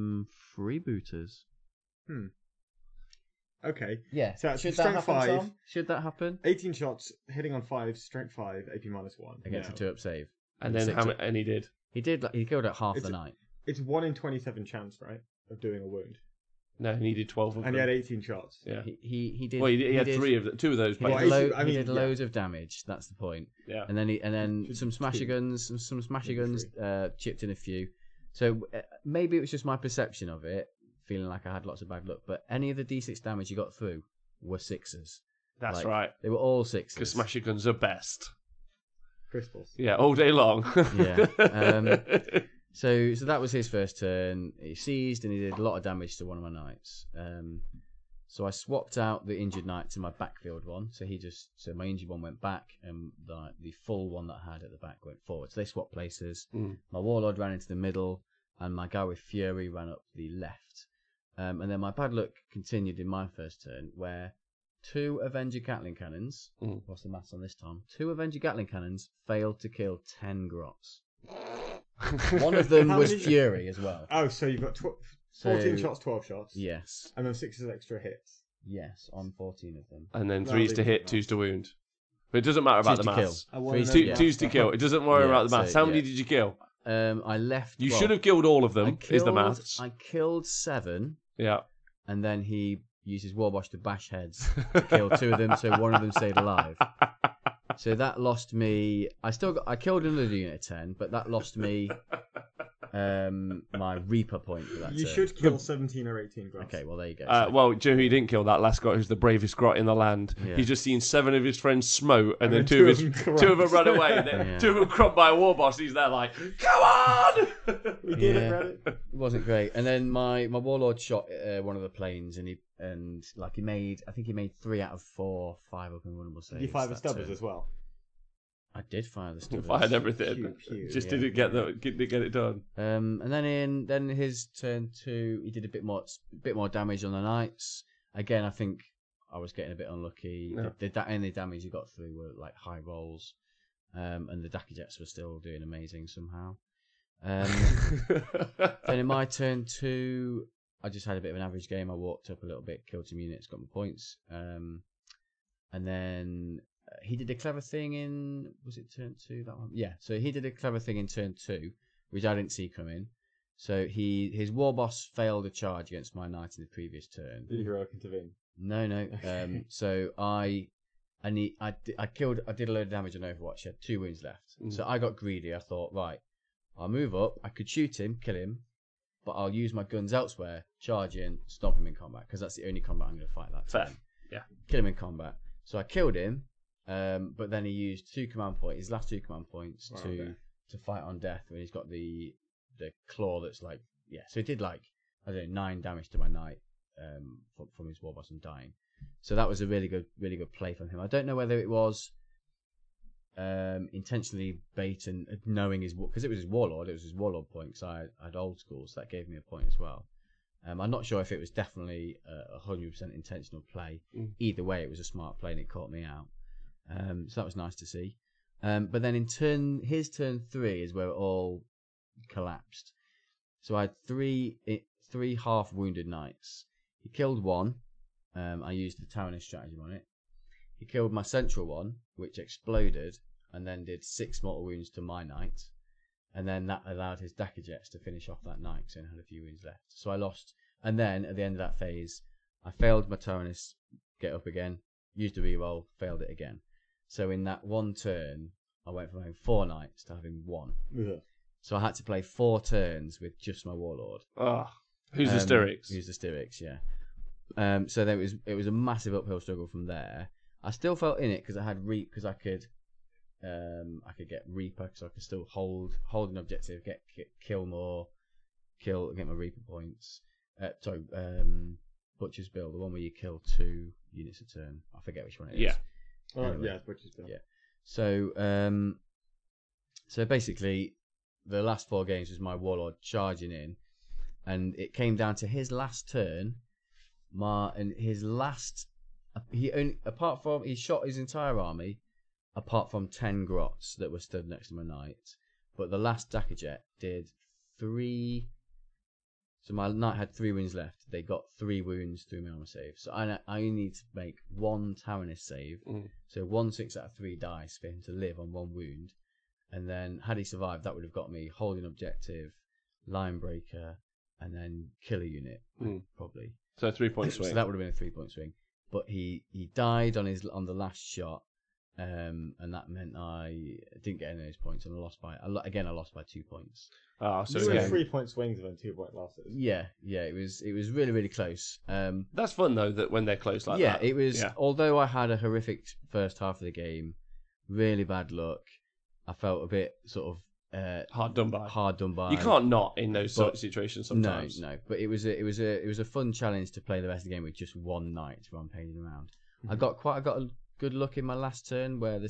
freebooters. Okay. Yeah. So should strength that happen, 5. Tom? Should that happen? 18 shots, hitting on 5, strength 5, AP -1 Against a 2-up save. And then how many? And he did. He did. He killed at half the night. It's 1 in 27 chance, right, of doing a wound. No, he needed 12 of them. And he had 18 shots. Yeah. He did. Well, he had did, 2 of those. He Players. did loads of damage. That's the point. Yeah. And then some smasher guns, chipped in a few. So maybe it was just my perception of it, feeling like I had lots of bad luck. But any of the D6 damage you got through were 6s. That's right. They were all 6s. Because smasher guns are best. Crystals. Yeah, all day long. Yeah. So that was his first turn. He seized and he did a lot of damage to one of my knights. So I swapped out the injured knight to my backfield one. So my injured one went back, and the full one that I had at the back went forward. So they swapped places. My warlord ran into the middle, and my guy with fury ran up the left. And then my bad luck continued in my first turn, where 2 Avenger Gatling cannons. What's the maths on this, Tom? 2 Avenger Gatling cannons failed to kill 10 grots. One of them was fury as well. Oh, so you've got 14 shots, 12 shots. Yes. And then 6 extra hits. Yes, on 14 of them. And then 3's to hit, 2's to wound. But it doesn't matter about the maths. 2's to kill. It doesn't worry about the maths. How many did you kill? I left. You should have killed all of them. Is the maths? I killed 7. Yeah. And then he used his warbosh to bash heads to kill 2 of them, so one of them stayed alive. So that lost me. I killed another unit of 10, but that lost me my Reaper point for that. You turn. should kill 17 or 18 grots. Okay, well there you go. Well, Joe, he didn't kill that last grot, who's the bravest grot in the land. Yeah. He's just seen 7 of his friends smote, and then 2 of them run away. And then 2 of them cropped by a war boss. He's there like, come on! We did it, Reddit. It wasn't great. And then my warlord shot one of the planes, and he made 3 out of 4 5 open vulnerable saves. Did you fire the stubbers as well? I did fire the stubbers. Fired everything. Just didn't get it done. And then in his turn 2, he did a bit more damage on the knights. Again, I think I was getting a bit unlucky. No. The only damage he got through were like high rolls, and the Daka Jets were still doing amazing somehow. Then in my turn 2, I just had a bit of an average game. I walked up a little bit, killed some units, got my points, and then. He did a clever thing in... Was it turn 2, that one? Yeah, so he did a clever thing in turn 2, which I didn't see coming. So his war boss failed a charge against my knight in the previous turn. Did you heroic intervene? No. So I did a load of damage on Overwatch. He had 2 wounds left. So I got greedy. I thought, right, I'll move up. I could shoot him, kill him, but I'll use my guns elsewhere, charge in, stomp him in combat, because that's the only combat I'm going to fight that Fair. turn. Yeah. Kill him in combat. So I killed him. But then he used his last 2 command points to fight on death when he's got the claw that's like, yeah. So he did like, I don't know, 9 damage to my knight from his war boss and dying. So that was a really good play from him. I don't know whether it was intentionally bait and knowing because it was his warlord point, because I had old school, so that gave me a point as well. I'm not sure if it was definitely 100% intentional play. Either way, it was a smart play and it caught me out. So that was nice to see. But then his turn 3 is where it all collapsed. So I had 3 half wounded knights. He killed 1. I used the Tyrannus stratagem on it. He killed my central one, which exploded and then did 6 mortal wounds to my knight. And then that allowed his Daka Jets to finish off that knight, so he had a few wounds left. So I lost. And then at the end of that phase, I failed my Tyrannus get up again, used a reroll, failed it again. So in that one turn, I went from having 4 knights to having 1. Yeah. So I had to play 4 turns with just my warlord. Who's the Styrics? Who's the Styrics? Yeah. So there it was a massive uphill struggle from there. I still felt in it because I had because I could get Reaper, because I could still hold an objective, kill more, get my Reaper points. Butcher's Bill, the one where you kill 2 units a turn. I forget which one it is. Yeah. Anyway, Yeah, Butcher's Bill. Yeah. So basically, the last 4 games was my warlord charging in, and it came down to his last turn. He shot his entire army, apart from 10 grots that were stood next to my knight. But the last Daka Jet did 3. So my knight had 3 wounds left. They got 3 wounds through my armor save. So I need to make 1 Tyrannus save. So 1 6 out of 3 dice for him to live on 1 wound. And then had he survived, that would have got me holding objective, line breaker, and then kill a unit probably. So a 3-point swing. So that would have been a 3-point swing. But he died on the last shot, and that meant I didn't get any of those points, and I lost by 2 points. So you were 3-point swings and then 2-point losses. Yeah, it was really, really close. That's fun though, that when they're close like that. Yeah, it was. Yeah. Although I had a horrific first half of the game, really bad luck, I felt a bit sort of hard done by. Hard done by. You can't not in those sort of situations sometimes. No. But it was a fun challenge to play the rest of the game with just one knight rampaging around. I got a good look in my last turn where the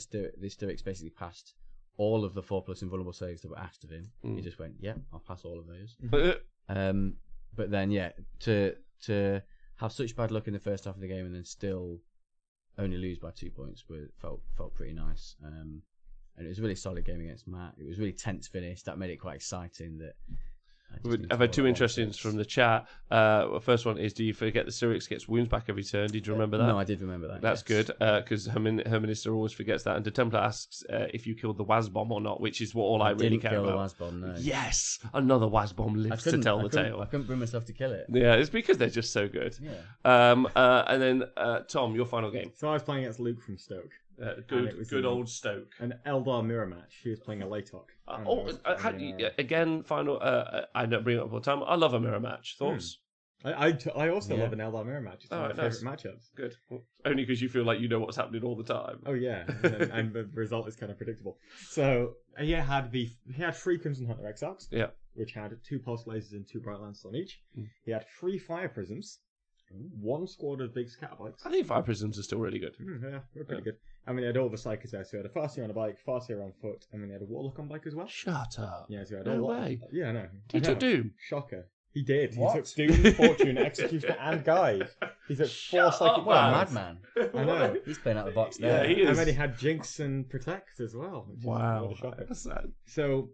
Stoics basically passed all of the 4+ invulnerable saves that were asked of him. He just went, "Yeah, I'll pass all of those." But then to have such bad luck in the first half of the game and then still only lose by 2 points felt pretty nice. And it was a really solid game against Matt. It was a really tense finish. That made it quite exciting. I've had two interesting from the chat. First one is, do you forget the Syrinx gets wounds back every turn? Did you remember that? No, I did remember that. That's good, because her minister always forgets that. And the Templar asks if you killed the Wazbomb or not, which is what I really care about. The Wazbomb, no. Yes! Another Wazbomb lives to tell the tale. I couldn't bring myself to kill it. Yeah, it's because they're just so good. Yeah. And then, Tom, your final game. So I was playing against Luke from Stoke. Good old Stoke. An Eldar mirror match. He was playing a Laytok. Again, final. I don't bring it up all the time. I love a mirror match. Thoughts? I also love an Eldar mirror match. It's one of my favourite matchups. Good. Well, only because you feel like you know what's happening all the time. Oh yeah, and the result is kind of predictable. So he had 3 Crimson Hunter Exarchs. Yeah. Which had 2 pulse lasers and 2 bright lances on each. He had 3 fire prisms. 1 squad of big scatterbikes. I think fire prisms are still really good. Yeah, they're pretty good. And then he had all the psychers there. So he had a Farseer on a bike, Farseer on foot, and then he had a Warlock on bike as well. Shut up. Yeah, so he had No way. Yeah, I know. He took Doom. Shocker. He did. What? He took Doom, Fortune, Executioner, and Guide. He's at 4 psychic What a powers. madman. I know. He's playing out the box Yeah, there. he is. And then he had Jinx and Protect as well. Which is Wow. a shocker. That's sad. So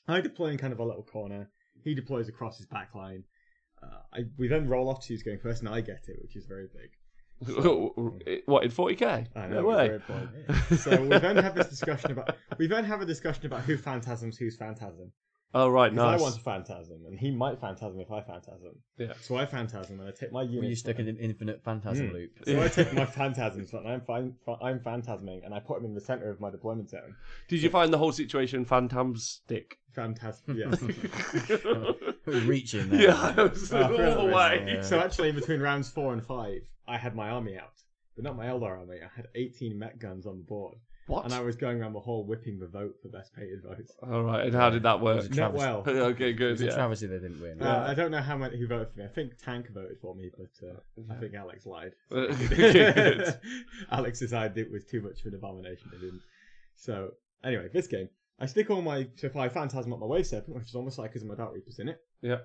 I deploy in kind of a little corner. He deploys across his back line. We then roll off to who's going first, and I get it, which is very big. What, in 40k? I know, No way. very point. So we then have a discussion about who phantasms whose phantasm. Oh, right, Because nice. I want to phantasm, and he might phantasm if I phantasm. Yeah. So I phantasm, and I take my unit. Were you stuck in an infinite phantasm loop? So I take my phantasms, and I'm phantasming, and I put him in the center of my deployment zone. Did you find the whole situation phantastic? Phantasm, yeah. Reaching there. Yeah, I was all the way. Yeah. So actually, in between rounds 4 and 5, I had my army out, but not my Eldar army. I had 18 mech guns on the board. What? And I was going around the hall whipping the vote for best painted votes. All right, and how did that work? Not well. Okay, It good. was a Yeah. travesty they didn't win. I don't know how many who voted for me. I think Tank voted for me, but I think Alex lied. Okay, good. Alex decided it was too much of an abomination. It didn't. So anyway, this game, I stick all my if I phantasm up my Wave Serpent, which is almost like as my Dark Reapers in it. Yeah.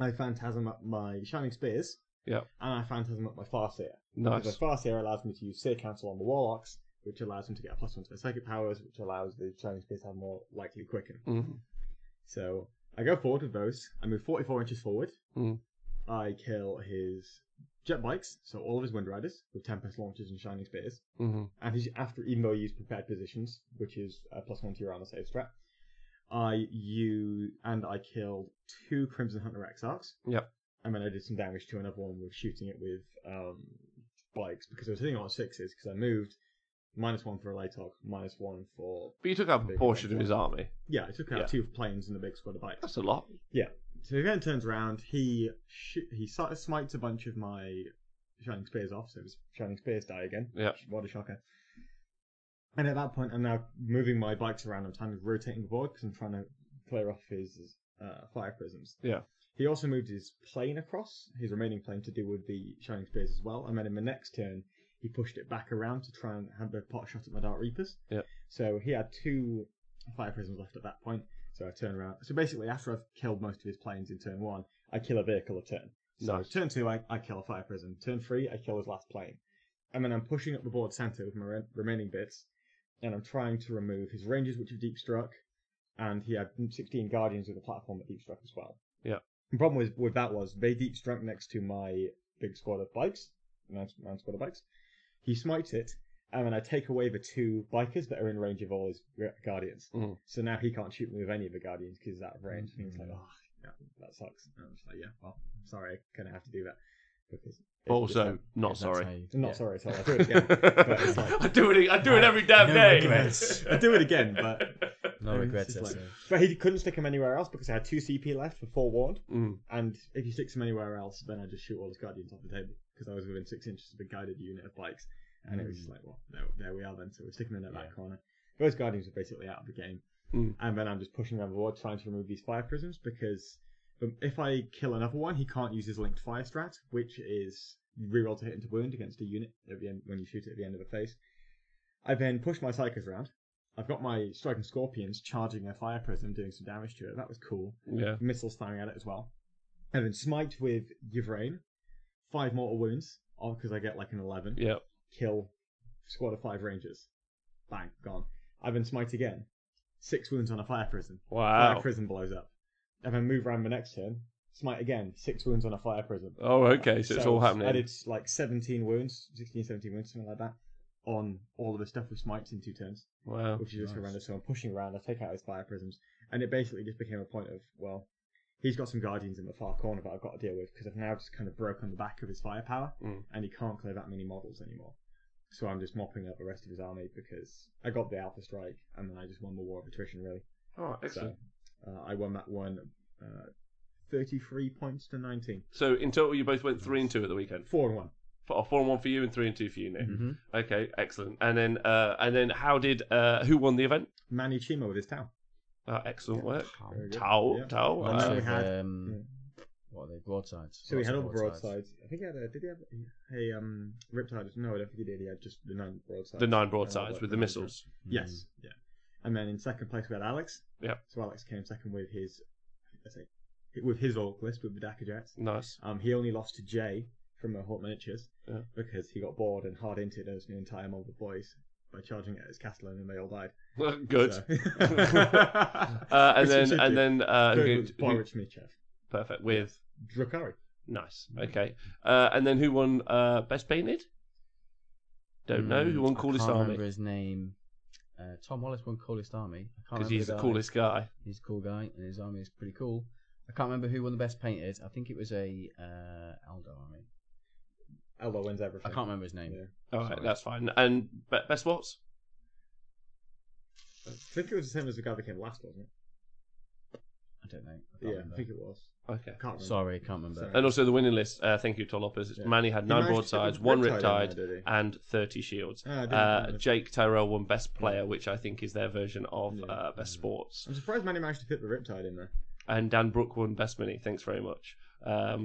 I phantasm up my Shining Spears. Yeah. And I phantasm up my Farseer. Nice. Because the Farseer allows me to use Seer Council on the Warlocks, which allows them to get a +1 to their psychic powers, which allows the Shining Spears to have more likely quicken. Mm-hmm. So I go forward with those. I move 44 inches forward. Mm. I kill his jet bikes, so all of his Wind Riders with Tempest launchers and Shining Spears. Mm-hmm. And he's even though I use prepared positions, which is a +1 to your armor save strat. I killed 2 Crimson Hunter Exarchs. Yep. And then I did some damage to another one with shooting it with bikes because I was hitting on 6s because I moved -1 for a Laytok, -1 for. But you took out a portion of his army. Yeah, I took out 2 planes and a big squad of bikes. That's a lot. Yeah. So he then turns around. He smites a bunch of my Shining Spears off. So his Shining Spears die again. Yeah. What a shocker. And at that point, I'm now moving my bikes around. I'm kind of rotating the board because I'm trying to clear off his fire prisms. Yeah. He also moved his plane across, his remaining plane, to deal with the Shining Spears as well. And then in the next turn, he pushed it back around to try and have a pot shot at my Dark Reapers. Yeah. So he had 2 fire prisms left at that point. So I turn around. So basically, after I've killed most of his planes in turn 1, I kill a vehicle a turn. So Nice. turn 2, I kill a fire prism. Turn 3, I kill his last plane. And then I'm pushing up the board center with my remaining bits. And I'm trying to remove his Rangers, which have deep struck. And he had 16 Guardians with a platform that deep struck as well. Yeah. The problem with that was they deep struck next to my big squad of bikes, nine squad of bikes. He smites it, and then I take away the 2 bikers that are in range of all his Guardians. Mm. So now he can't shoot me with any of the Guardians because he's out of range. And he's like, oh, yeah, that sucks. And I'm just like, yeah, well, I'm sorry, I kind of have to do that. Because Also, not sorry. I'm not sorry, so I'll do it again. But it's like, I do it every damn No day. regrets. I do it again, but No regrets. it's Like, but he couldn't stick him anywhere else because I had 2 CP left for forewarned. Mm. And if he sticks him anywhere else, then I just shoot all his Guardians off the table because I was within 6 inches of a guided unit of bikes. And it was just like, well, there we are then. So we're sticking him in that back corner. Those Guardians are basically out of the game. and then I'm just pushing around the board trying to remove these fire prisms, because if I kill another one, he can't use his linked fire strat, which is reroll to hit into wound against a unit at the end when you shoot it at the end of a phase. I then push my Psychos around. I've got my Striking Scorpions charging a fire prism, doing some damage to it. That was cool. Yeah. Missiles firing at it as well. And then Smite with Yvrain. 5 mortal wounds, all because I get like an 11. Yeah. Kill squad of 5 rangers. Bang, gone. I then Smite again. 6 wounds on a fire prism. Wow. Fire prism blows up. And then move around the next turn. Smite again. 6 wounds on a fire prism. Oh, okay. So it's all happening. I did like 17 wounds, 16, 17 wounds, something like that, on all of the stuff with Smites in 2 turns. Wow. Which is just horrendous. So I'm pushing around, I take out his fire prisms, and it basically just became a point of, well, he's got some guardians in the far corner that I've got to deal with, because I've now just kind of broken the back of his firepower, and he can't clear that many models anymore. So I'm just mopping up the rest of his army, because I got the Alpha Strike, and then I just won the War of Attrition, really. Oh, excellent. So, I won that one 33 points to 19. So in total, you both went 3-2 at the weekend. 4-1. 4-1 for you and 3-2 for you, Nick. Mm-hmm. Okay, excellent. And then how did who won the event? Manny Chima with his Tau. Excellent work. Very good. Tau. And then we we had- had what are they? Broadsides. So he had all the Broadsides. broadsides. I think he had did he have a Riptide? No, I don't think he did. He had just the 9 broadsides. The 9 broadsides with the missiles. Yes, yeah. And then in second place we had Alex. Yep. So Alex came second with his, with his Orc list with the Daka Jets. Nice. He only lost to Jay from the Hawk Miniatures Yeah. because he got bored and hard inted as an entire mob of boys by charging at his castle, and then they all died. Good. So. and Which he then should do. who- Boris Michev. perfect with Drakari. nice. Okay. And then who won best painted? Don't know who won coolest I can't army remember his name. Tom Wallace won coolest army. I can't because remember he's the guy. coolest guy. He's a cool guy, and his army is pretty cool. I can't remember who won the best painted. I think it was a Eldar army. Eldar wins everything. I can't remember his name. Yeah. All right, that's fine. And best spots? I think it was the same as the guy that came last, wasn't it? I don't know. I can't Yeah, remember. I think it was. Okay. Can't remember. Sorry, can't remember. Sorry. And also the winning list. Thank you, Tolopers. Yeah. Manny had He 9 managed to broadsides, get 1 Riptide in Riptide, there, did he? and 30 shields. I didn't know. Jake Tyrell won best player, which I think is their version of Yeah. best sports. I'm surprised Manny managed to fit the Riptide in there. And Dan Brook won best mini. Thanks very much. All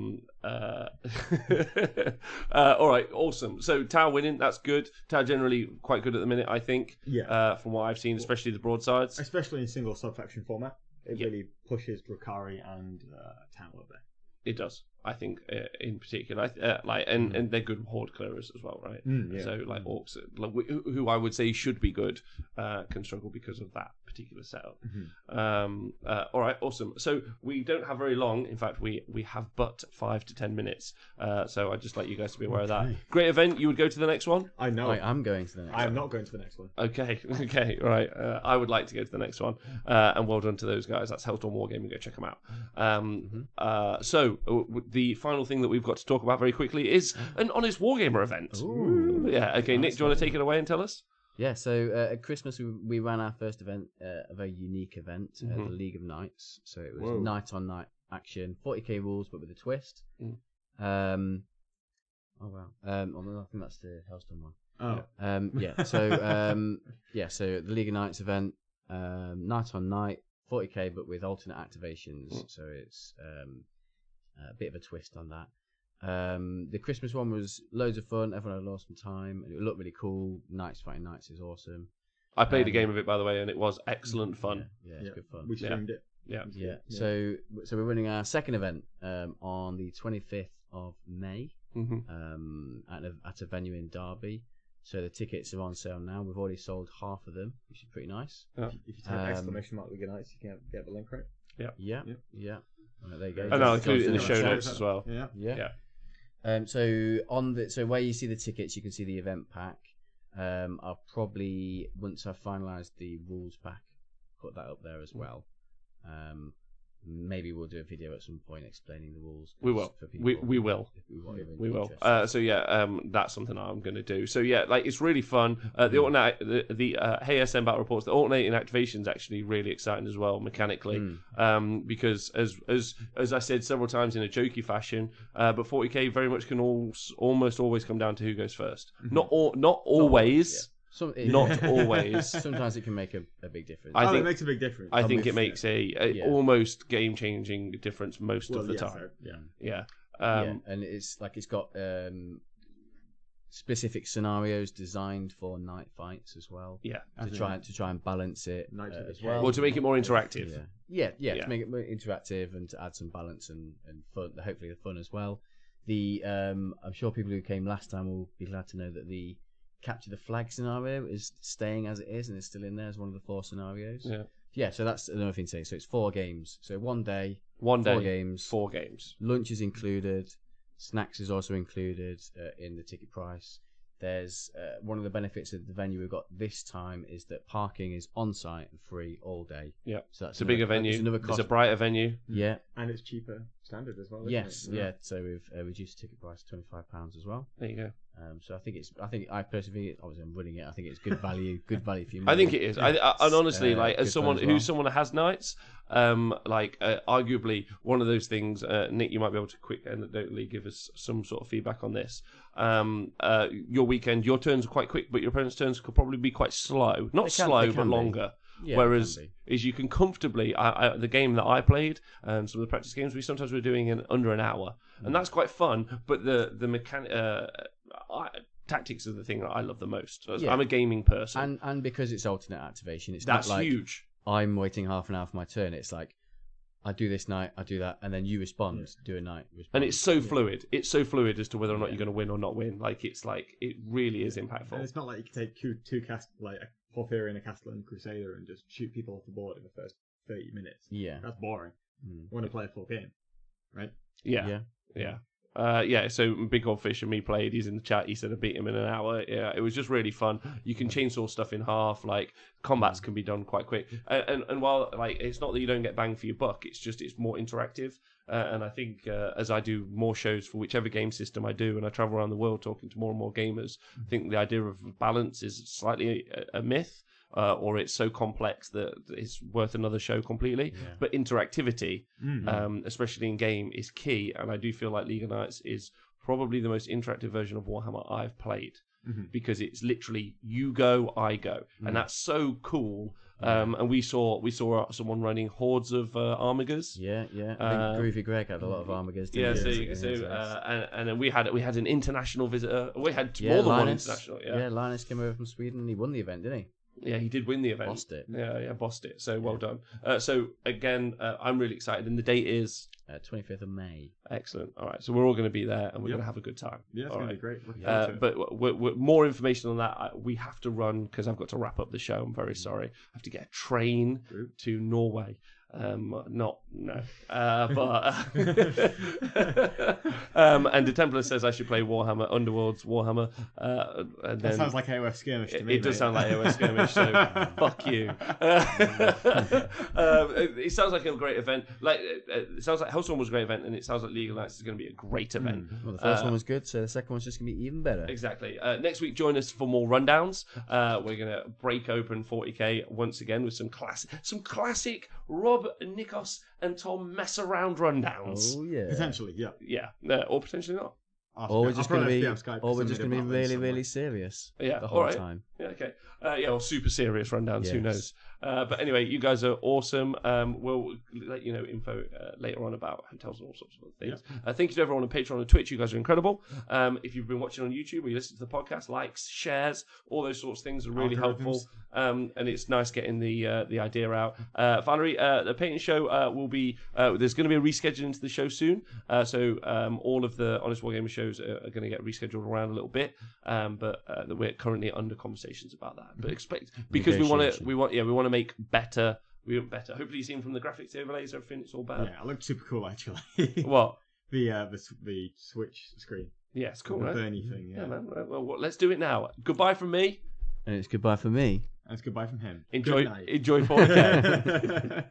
right, awesome. So Tau winning, that's good. Tau generally quite good at the minute, I think. Yeah. From what I've seen, especially the broadsides. Especially in single subfaction format. It Yeah. really pushes Drakari and Tau up there. It does, I think, in particular. And they're good horde clearers as well, right? Yeah. So like orcs, who I would say should be good, can struggle because of that particular setup. All right, awesome. So we don't have very long. In fact, we have but 5 to 10 minutes. So I'd just like you guys to be aware of that. Great event. You would go to the next one? I know. I am going to the next I am one. not going to the next one. Okay, right. I would like to go to the next one. And well done to those guys. That's Hellstorm Wargaming. Go check them out. So the final thing that we've got to talk about very quickly is an Honest Wargamer event. Ooh. Yeah, okay. Nick, do you want to take it away and tell us? Yeah, so at Christmas we ran our first event, a very unique event, the League of Knights. So it was night on night action, 40k rules, but with a twist. Oh wow! I think that's the Hellstorm one. Oh. Yeah. So the League of Knights event, night on night, 40k, but with alternate activations. So it's a bit of a twist on that. The Christmas one was loads of fun. Everyone had an awesome time, and it looked really cool. Knights fighting Knights is awesome. I played a game of it, by the way, and it was excellent fun. Yeah, it's good fun. We streamed it. Yeah. So we're running our second event on the 25th of May at a venue in Derby. So the tickets are on sale now. We've already sold half of them, which is pretty nice. If you type exclamation mark League of Knights, you can get the link right. Yeah. There you go. And I'll include it in the Just- show notes as well. Yeah. So where you see the tickets, you can see the event pack. I'll probably, once I've finalised the rules pack, put that up there as well. Maybe we'll do a video at some point explaining the rules. We will. For people We will. We will. That's something I'm going to do. So yeah, like it's really fun. The alternate, the Hey SM battle reports, the alternating activation is actually really exciting as well mechanically. Because as I said several times in a jokey fashion, but 40k very much can almost always come down to who goes first. Not always. Not always. Sometimes it can make a big difference. I think it makes a big difference. I think it makes a almost game-changing difference most of the time. Yeah. And it's got specific scenarios designed for night fights as well. Yeah. To try and balance it as well. Or to make it more interactive. Yeah. To make it more interactive and to add some balance and fun. Hopefully the fun as well. I'm sure people who came last time will be glad to know that the capture the flag scenario is staying as it is and it's still in there as one of the 4 scenarios. Yeah, so that's another thing to say. So it's 4 games. So one day, 4 games. 4 games. Lunch is included. Snacks is also included in the ticket price. There's one of the benefits of the venue we've got this time is that parking is on site and free all day. Yeah, so that's a bigger venue. It's a brighter venue. Yeah, and it's cheaper standard as well. Yes, So we've reduced the ticket price to £25 as well. There you go. So I personally think obviously I'm running it. I think it's good value. Good value for your money. I think it is. And honestly, as someone who has nights, arguably one of those things. Nick, you might be able to quick anecdotally give us some sort of feedback on this. Your weekend, your turns are quite quick, but your opponent's turns could probably be quite slow. Not slow, but longer. Yeah, whereas is you can comfortably, the game that I played, some of the practice games, we sometimes were doing in under an hour, and that's quite fun. But the tactics are the thing that I love the most. I'm a gaming person, and because it's alternate activation, that's not like huge. I'm waiting half an hour for my turn. It's like I do this night, I do that, and then you respond. Do a night, respond. And it's so fluid. It's so fluid as to whether or not you're going to win or not win. It really is impactful. And it's not like you can take two cast like a Porphyrian, a Castellan Crusader, and just shoot people off the board in the first 30 minutes. Yeah, that's boring. I want to play a full game, right? Yeah. So Big Old Fish and me played. He's in the chat. He said I beat him in an hour. Yeah, it was just really fun. You can chainsaw stuff in half. Like combats can be done quite quick. And while it's not that you don't get bang for your buck, it's more interactive. And I think as I do more shows for whichever game system I do, and I travel around the world talking to more and more gamers, I think the idea of balance is slightly a myth. Or it's so complex that it's worth another show completely. Yeah. But interactivity, especially in game, is key. And I do feel like League of Nights is probably the most interactive version of Warhammer I've played. Because it's literally you go, I go. And that's so cool. And we saw someone running hordes of Armigers. Yeah. I think Groovy Greg had a lot of Armigers. Yeah, and then we had an international visitor. We had more than one international. Yeah, Linus came over from Sweden and he won the event, didn't he? Yeah, he did win the event. Bossed it. Yeah, bossed it. So well done. So again, I'm really excited, and the date is 25th of May. Excellent. All right, so we're all going to be there, and we're going to have a good time. Yeah, it's going to be great. But more information on that, we have to run because I've got to wrap up the show. I'm very sorry. I have to get a train to Norway. But and the Templar says I should play Warhammer Underworld's Warhammer. And then that sounds like AOS Skirmish to me. It does sound like AOS Skirmish, so fuck you. It sounds like a great event. It sounds like Hellstorm was a great event, and it sounds like League of Nights is going to be a great event. Well, the first one was good, so the second one's just going to be even better. Exactly. Next week, join us for more rundowns. We're going to break open 40k once again with some classic Rob, Nikos, and Tom mess around rundowns. Oh yeah, potentially, yeah. Yeah, or potentially not. Or we're just going to be really, really serious. Yeah, the whole time. Yeah, okay. Or super serious rundowns. Yes. Who knows? But anyway, you guys are awesome. We'll let you know info later on about hotels and all sorts of things. Yeah. Thank you to everyone on Patreon and Twitch. You guys are incredible. If you've been watching on YouTube or you listen to the podcast, likes, shares, all those sorts of things are really helpful. And it's nice getting the idea out. Valerie, the painting show will be. There's going to be a reschedule into the show soon. So all of the Honest Wargamer shows are going to get rescheduled around a little bit. But we're currently under conversations about that. But expect because we want to make better. We want better. Hopefully, you've seen from the graphics overlays, everything. It's all better. Yeah, it looked super cool actually. What? The Switch screen. Yeah, it's cool, the right? Bernie thing. Yeah, man. Well, let's do it now. Goodbye from me. And it's goodbye from me. And it's goodbye from him. Enjoy 40k.